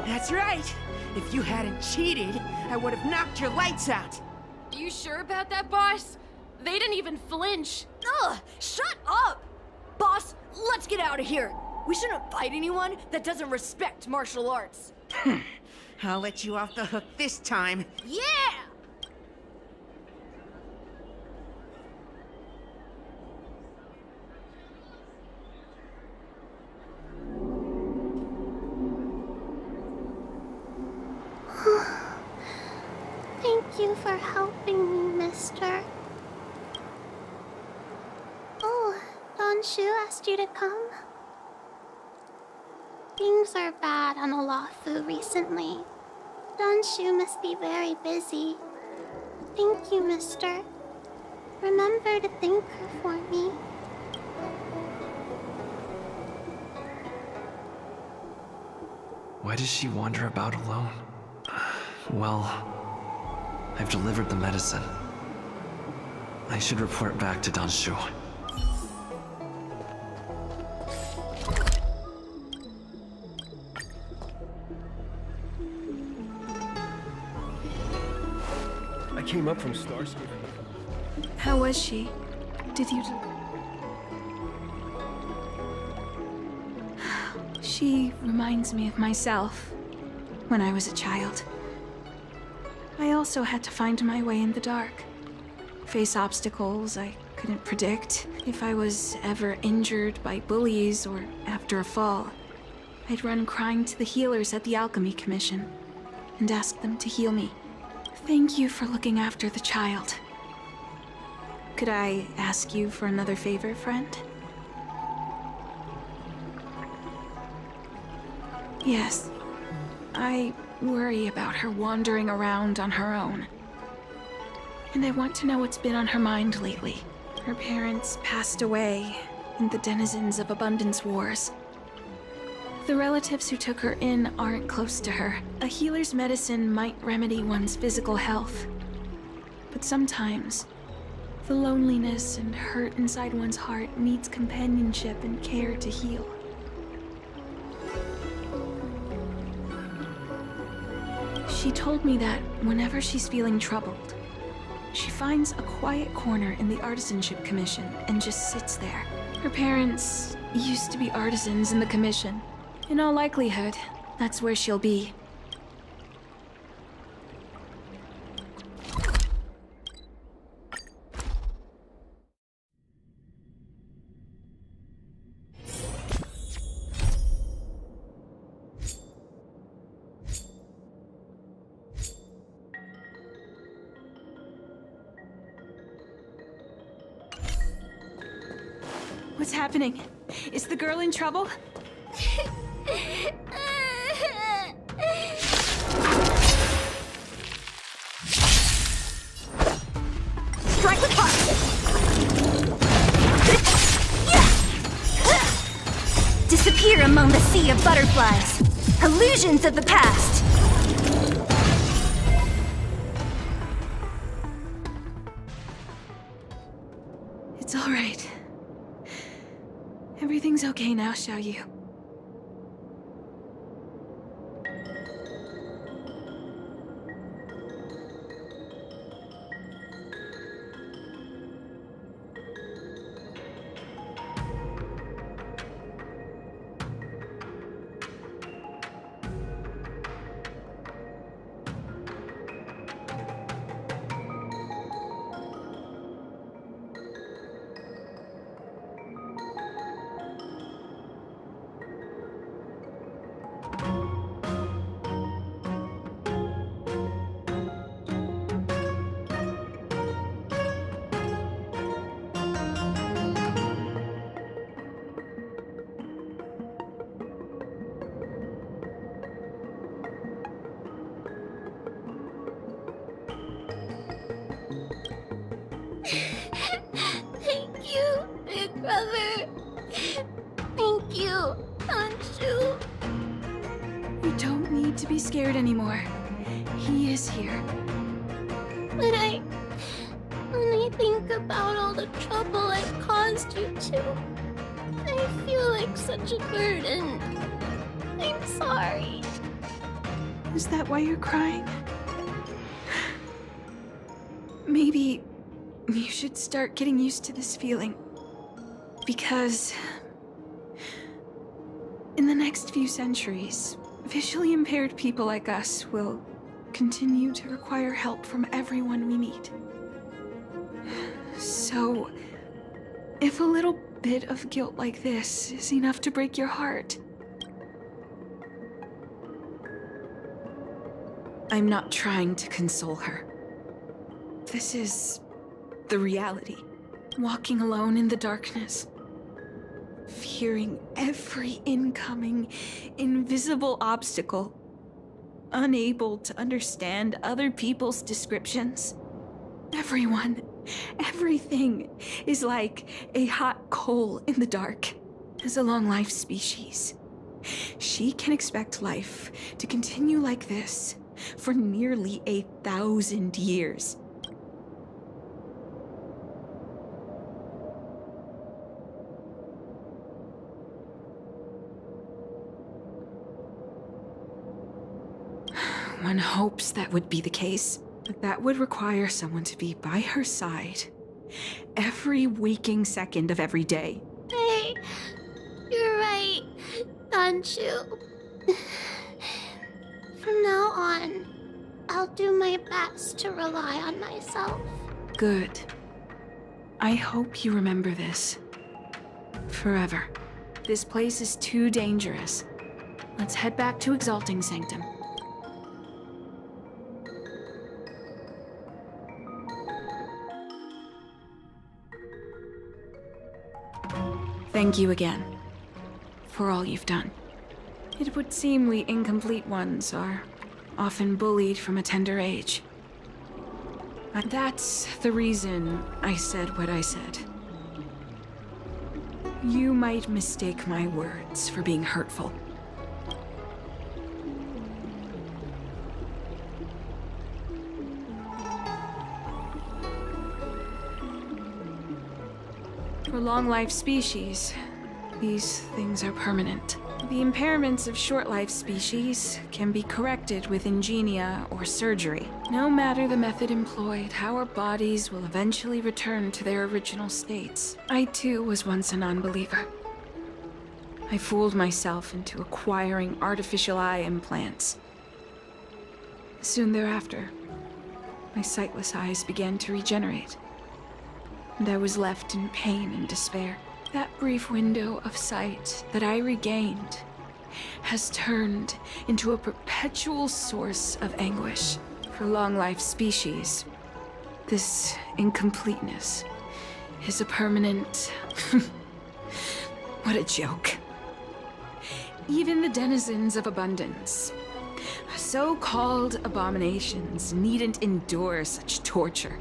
That's right! If you hadn't cheated, I would have knocked your lights out! You sure about that, boss? They didn't even flinch. Ugh! Shut up! Boss, let's get out of here! We shouldn't fight anyone that doesn't respect martial arts. I'll let you off the hook this time. Yeah! Thank you for helping me, mister. Oh, Don Shu asked you to come? Things are bad on Olafu recently. Don Shu must be very busy. Thank you, mister. Remember to thank her for me. Why does she wander about alone? Well, I've delivered the medicine. I should report back to Don Shu. I came up from Starskiff. How was she? Did you... She reminds me of myself when I was a child. I also had to find my way in the dark, face obstacles I couldn't predict. If I was ever injured by bullies or after a fall, I'd run crying to the healers at the Alchemy Commission and ask them to heal me. Thank you for looking after the child. Could I ask you for another favor, friend? Yes. I worry about her wandering around on her own. And I want to know what's been on her mind lately. Her parents passed away in the denizens of Abundance Wars. The relatives who took her in aren't close to her. A healer's medicine might remedy one's physical health. But sometimes, the loneliness and hurt inside one's heart needs companionship and care to heal. She told me that whenever she's feeling troubled, she finds a quiet corner in the Artisanship Commission and just sits there. Her parents used to be artisans in the Commission. In all likelihood, that's where she'll be. What's happening? Is the girl in trouble? Strike with heart! Disappear among the sea of butterflies. Illusions of the past. It's all right. Everything's okay now, Xiaoyu. Thank you, Big Brother. Thank you, Anshu. You don't need to be scared anymore. He is here. But when I think about all the trouble I've caused you two, I feel like such a burden. I'm sorry. Is that why you're crying? Maybe you should start getting used to this feeling. Because in the next few centuries, visually impaired people like us will continue to require help from everyone we meet. So, if a little bit of guilt like this is enough to break your heart, I'm not trying to console her. This is the reality. Walking alone in the darkness. Fearing every incoming, invisible obstacle. Unable to understand other people's descriptions. Everyone, everything is like a hot coal in the dark. As a long-life species, she can expect life to continue like this for nearly 1,000 years. One hopes that would be the case, but that would require someone to be by her side every waking second of every day. Hey, you're right, Anshu. From now on, I'll do my best to rely on myself. Good. I hope you remember this. Forever. This place is too dangerous. Let's head back to Exalting Sanctum. Thank you again, for all you've done. It would seem we incomplete ones are often bullied from a tender age. And that's the reason I said what I said. You might mistake my words for being hurtful. For long-life species, these things are permanent. The impairments of short-life species can be corrected with ingenia or surgery. No matter the method employed, our bodies will eventually return to their original states. I too was once a non-believer. I fooled myself into acquiring artificial eye implants. Soon thereafter, my sightless eyes began to regenerate, and I was left in pain and despair. That brief window of sight that I regained has turned into a perpetual source of anguish. For long-life species, this incompleteness is a permanent What a joke. Even the denizens of abundance, so-called abominations, needn't endure such torture.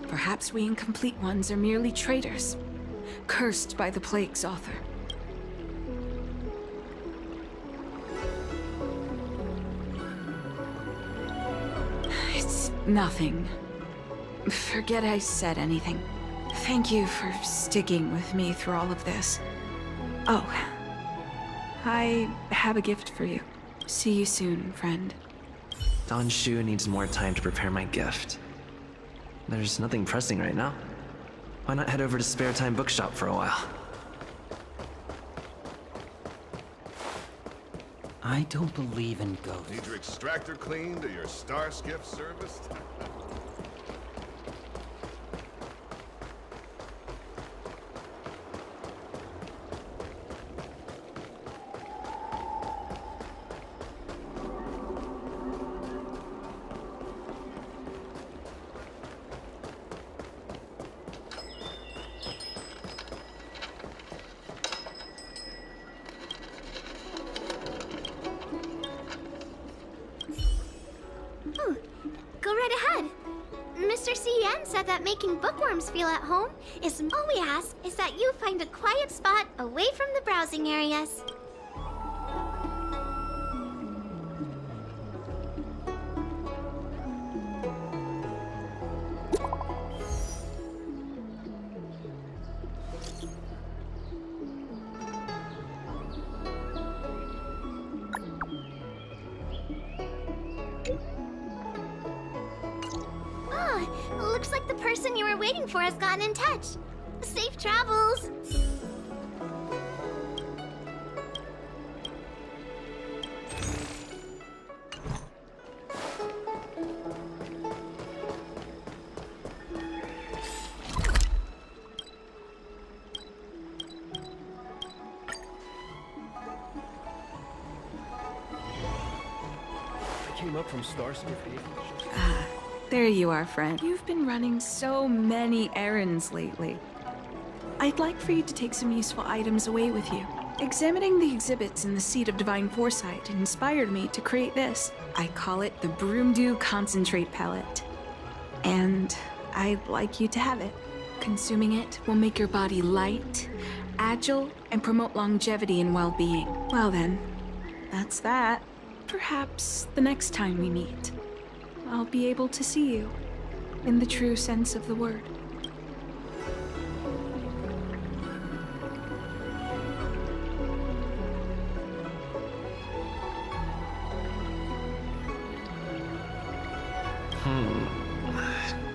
Perhaps we incomplete ones are merely traitors, cursed by the plague's author. It's nothing. Forget I said anything. Thank you for sticking with me through all of this. Oh, I have a gift for you. See you soon, friend. Don Shu needs more time to prepare my gift. There's nothing pressing right now. Why not head over to Spare Time Bookshop for a while? I don't believe in ghosts. Need your extractor cleaned or your star skiff serviced? Go right ahead. Mr. CN said that making bookworms feel at home is all we ask is that you find a quiet spot away from the browsing areas. Looks like the person you were waiting for has gotten in touch. Safe travels! I came up from Starskip. There you are, friend. You've been running so many errands lately. I'd like for you to take some useful items away with you. Examining the exhibits in the Seat of Divine Foresight inspired me to create this. I call it the Broomdew Concentrate Pellet. And I'd like you to have it. Consuming it will make your body light, agile, and promote longevity and well-being. Well then, that's that. Perhaps the next time we meet, I'll be able to see you, in the true sense of the word.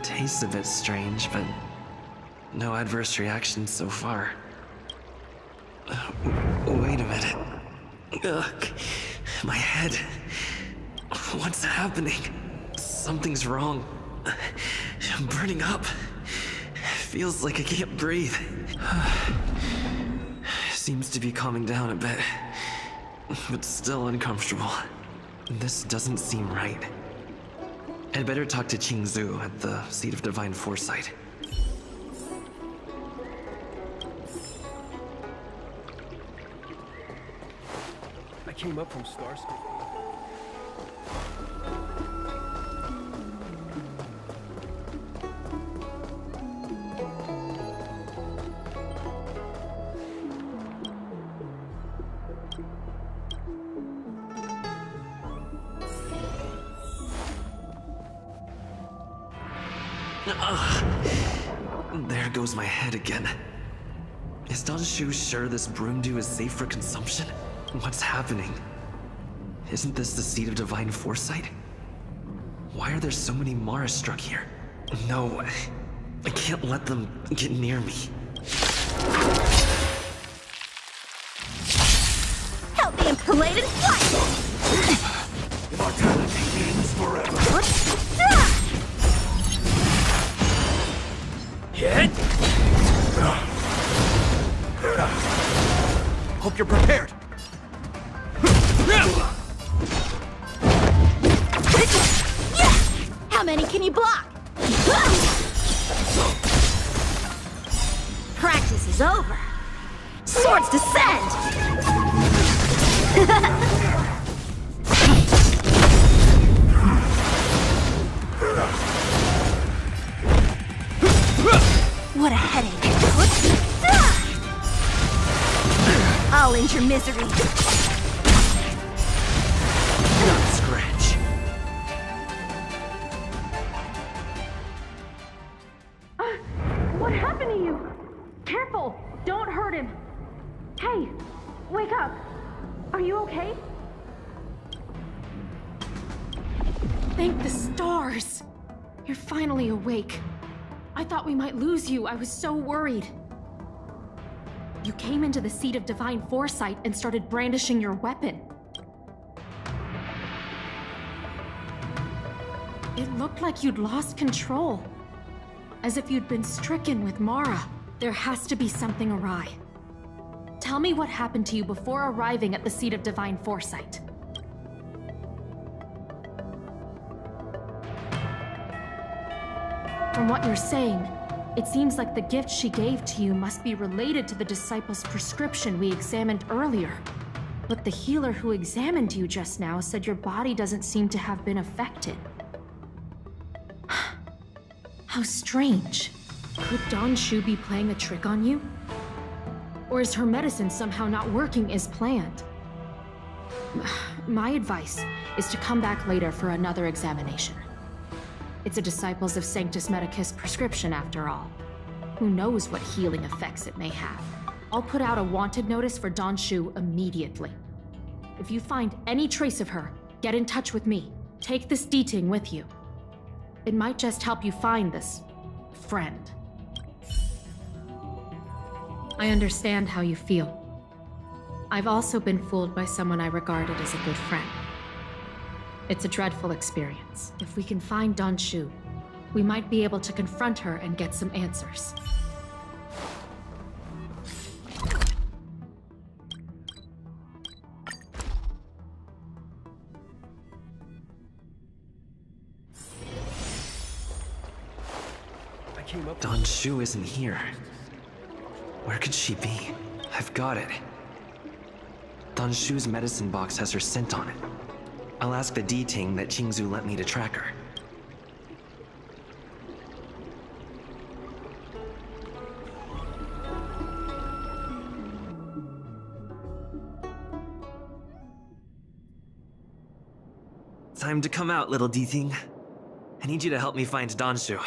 Tastes a bit strange, but no adverse reactions so far. Wait a minute. Ugh, my head. What's happening? Something's wrong. I'm burning up. Feels like I can't breathe. Seems to be calming down a bit, but still uncomfortable. This doesn't seem right. I'd better talk to Qingzu at the Seat of Divine Foresight. I came up from Starskip. There goes my head again. Is Don Shu sure this Broomdew is safe for consumption? What's happening? Isn't this the Seat of Divine Foresight? Why are there so many Mara struck here? No, I can't let them get near me. Help the impalated flight! Immortality ends forever. Hit! Hope you're prepared. How many can you block? Practice is over. Swords descend! What a headache. I'll end your misery. Not a scratch. What happened to you? Careful! Don't hurt him! Hey! Wake up! Are you okay? Thank the stars! You're finally awake. I thought we might lose you. I was so worried. You came into the seat of divine foresight and started brandishing your weapon. It looked like you'd lost control. As if you'd been stricken with Mara. There has to be something awry. Tell me what happened to you before arriving at the seat of divine foresight. From what you're saying, it seems like the gift she gave to you must be related to the disciple's prescription we examined earlier. But the healer who examined you just now said your body doesn't seem to have been affected. How strange. Could Don Shu be playing a trick on you? Or is her medicine somehow not working as planned? My advice is to come back later for another examination. It's a Disciples of Sanctus Medicus prescription after all. Who knows what healing effects it may have. I'll put out a wanted notice for Don Shu immediately. If you find any trace of her, get in touch with me. Take this D-Ting with you. It might just help you find this friend. I understand how you feel. I've also been fooled by someone I regarded as a good friend. It's a dreadful experience. If we can find Don Shu, we might be able to confront her and get some answers. Don Shu isn't here. Where could she be? I've got it. Don Shu's medicine box has her scent on it. I'll ask the D-Ting that Qingzu lent me to track her. Time to come out, little D-Ting. I need you to help me find Don Shu.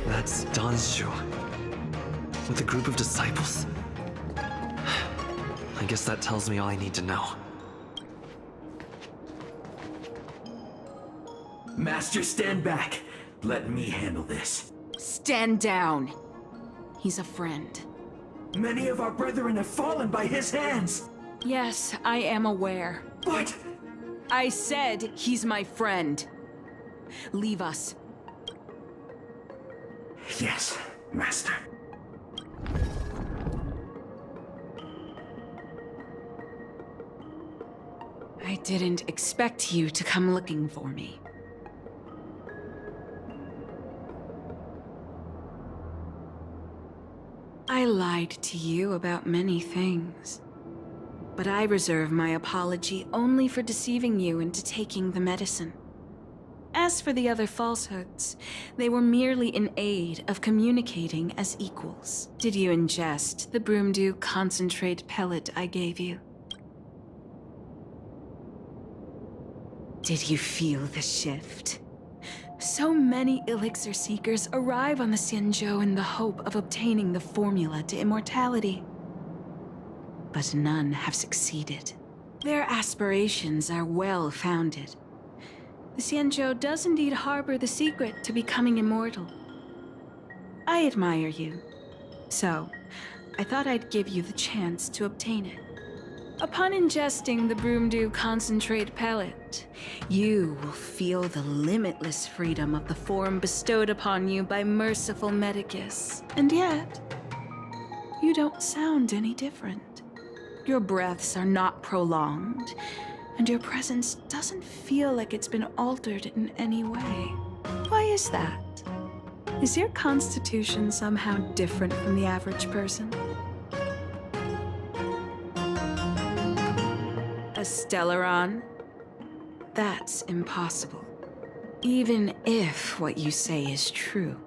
That's Don Shu. With a group of disciples? I guess that tells me all I need to know. Master, stand back. Let me handle this. Stand down. He's a friend. Many of our brethren have fallen by his hands. Yes, I am aware. But I said he's my friend. Leave us. Yes, Master. I didn't expect you to come looking for me. I I lied to you about many things. But I reserve my apology only for deceiving you into taking the medicine. As for the other falsehoods, they were merely in aid of communicating as equals. Did you ingest the Broomdew concentrate pellet I gave you? Did you feel the shift? So many elixir seekers arrive on the Xianzhou in the hope of obtaining the formula to immortality. But none have succeeded. Their aspirations are well-founded. The Xianzhou does indeed harbor the secret to becoming immortal. I admire you, so I thought I'd give you the chance to obtain it. Upon ingesting the Broomdew concentrate pellet, you will feel the limitless freedom of the form bestowed upon you by merciful Medicus. And yet, you don't sound any different. Your breaths are not prolonged, and your presence doesn't feel like it's been altered in any way. Why is that? Is your constitution somehow different from the average person? A Stellaron? That's impossible. Even if what you say is true.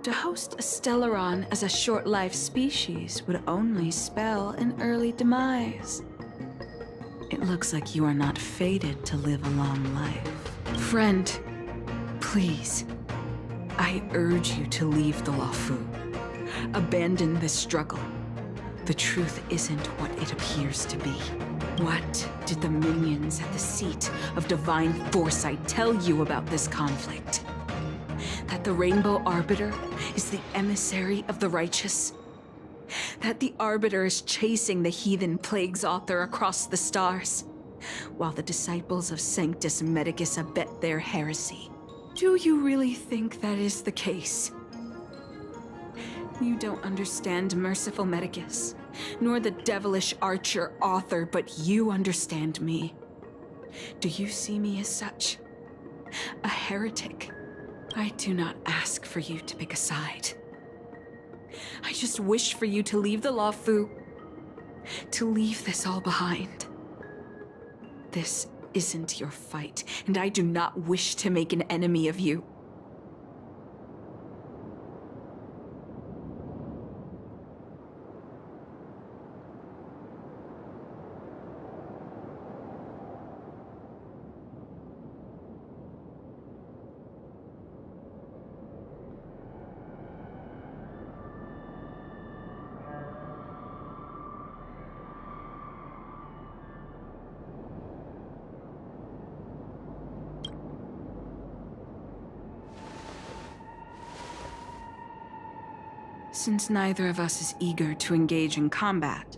To host a Stellaron as a short-lived species would only spell an early demise. It looks like you are not fated to live a long life. Friend, please, I urge you to leave the Luofu. Abandon this struggle. The truth isn't what it appears to be. What did the minions at the seat of divine foresight tell you about this conflict? That the Rainbow Arbiter is the emissary of the righteous? That the Arbiter is chasing the heathen plagues author across the stars, while the disciples of Sanctus Medicus abet their heresy? Do you really think that is the case? You don't understand merciful Medicus, nor the devilish archer author, but you understand me. Do you see me as such? A heretic? I do not ask for you to pick a side. I just wish for you to leave the Luofu, to leave this all behind. This isn't your fight, and I do not wish to make an enemy of you. Since neither of us is eager to engage in combat,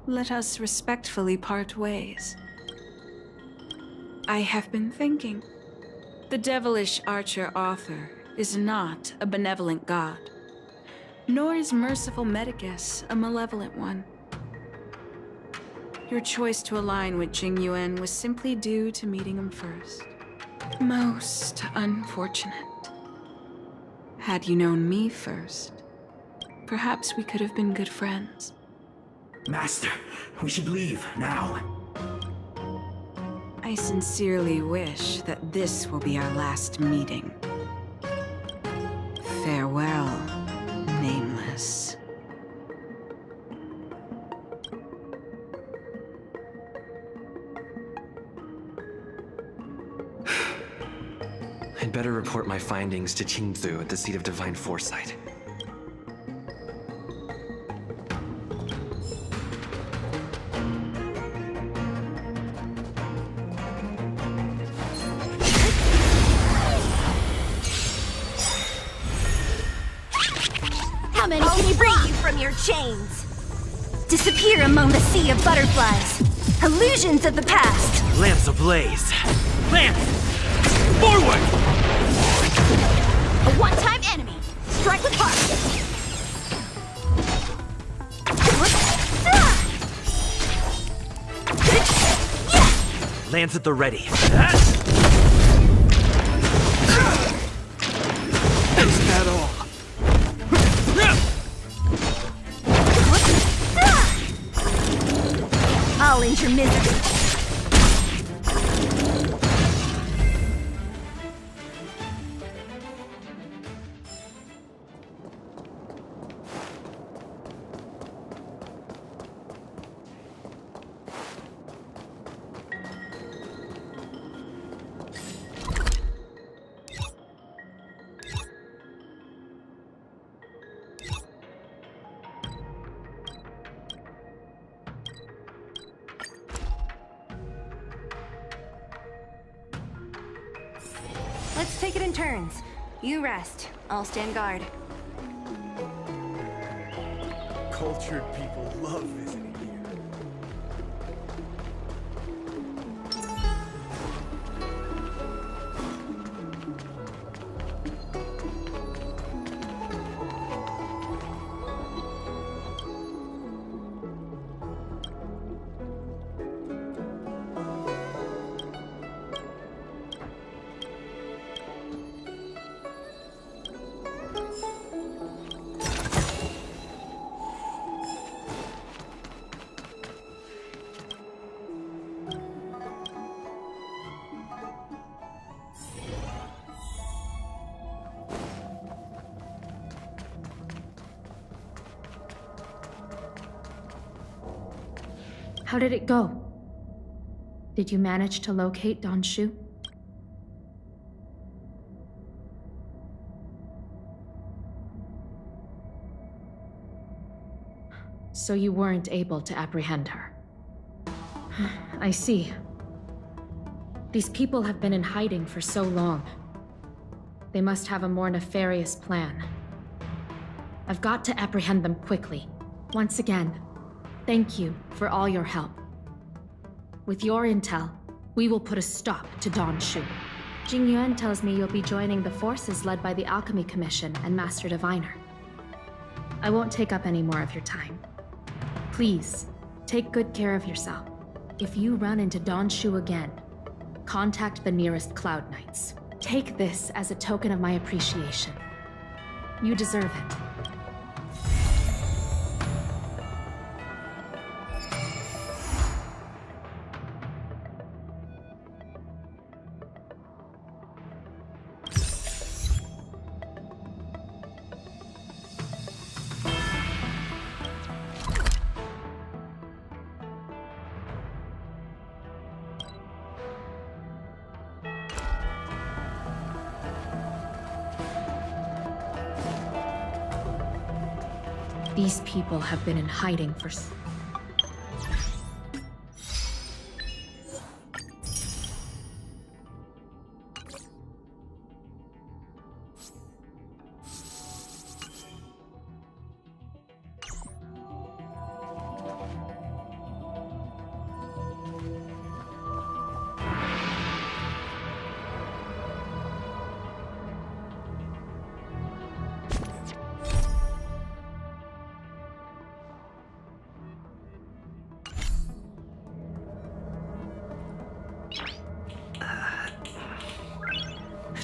let us respectfully part ways. I have been thinking. The devilish archer author is not a benevolent god, nor is merciful Medicus a malevolent one. Your choice to align with Jing Yuan was simply due to meeting him first. Most unfortunate. Had you known me first, perhaps we could have been good friends. Master, we should leave now. I sincerely wish that this will be our last meeting. Farewell, Nameless. I'd better report my findings to Qingzu at the seat of divine foresight. How many can you free you from your chains? Disappear among the sea of butterflies. Illusions of the past. Lamps ablaze. Lance! Forward! A one-time enemy. Strike with heart. Lance at the ready. Is that all? Let's take it in turns. You rest. I'll stand guard. Cultured people love visiting here. How did it go? Did you manage to locate Don Shu? So you weren't able to apprehend her. I see. These people have been in hiding for so long. They must have a more nefarious plan. I've got to apprehend them quickly. Once again, thank you for all your help. With your intel, we will put a stop to Don Shu. Jing Yuan tells me you'll be joining the forces led by the Alchemy Commission and Master Diviner. I won't take up any more of your time. Please, take good care of yourself. If you run into Don Shu again, contact the nearest Cloud Knights. Take this as a token of my appreciation. You deserve it. These people have been in hiding for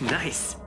Nice.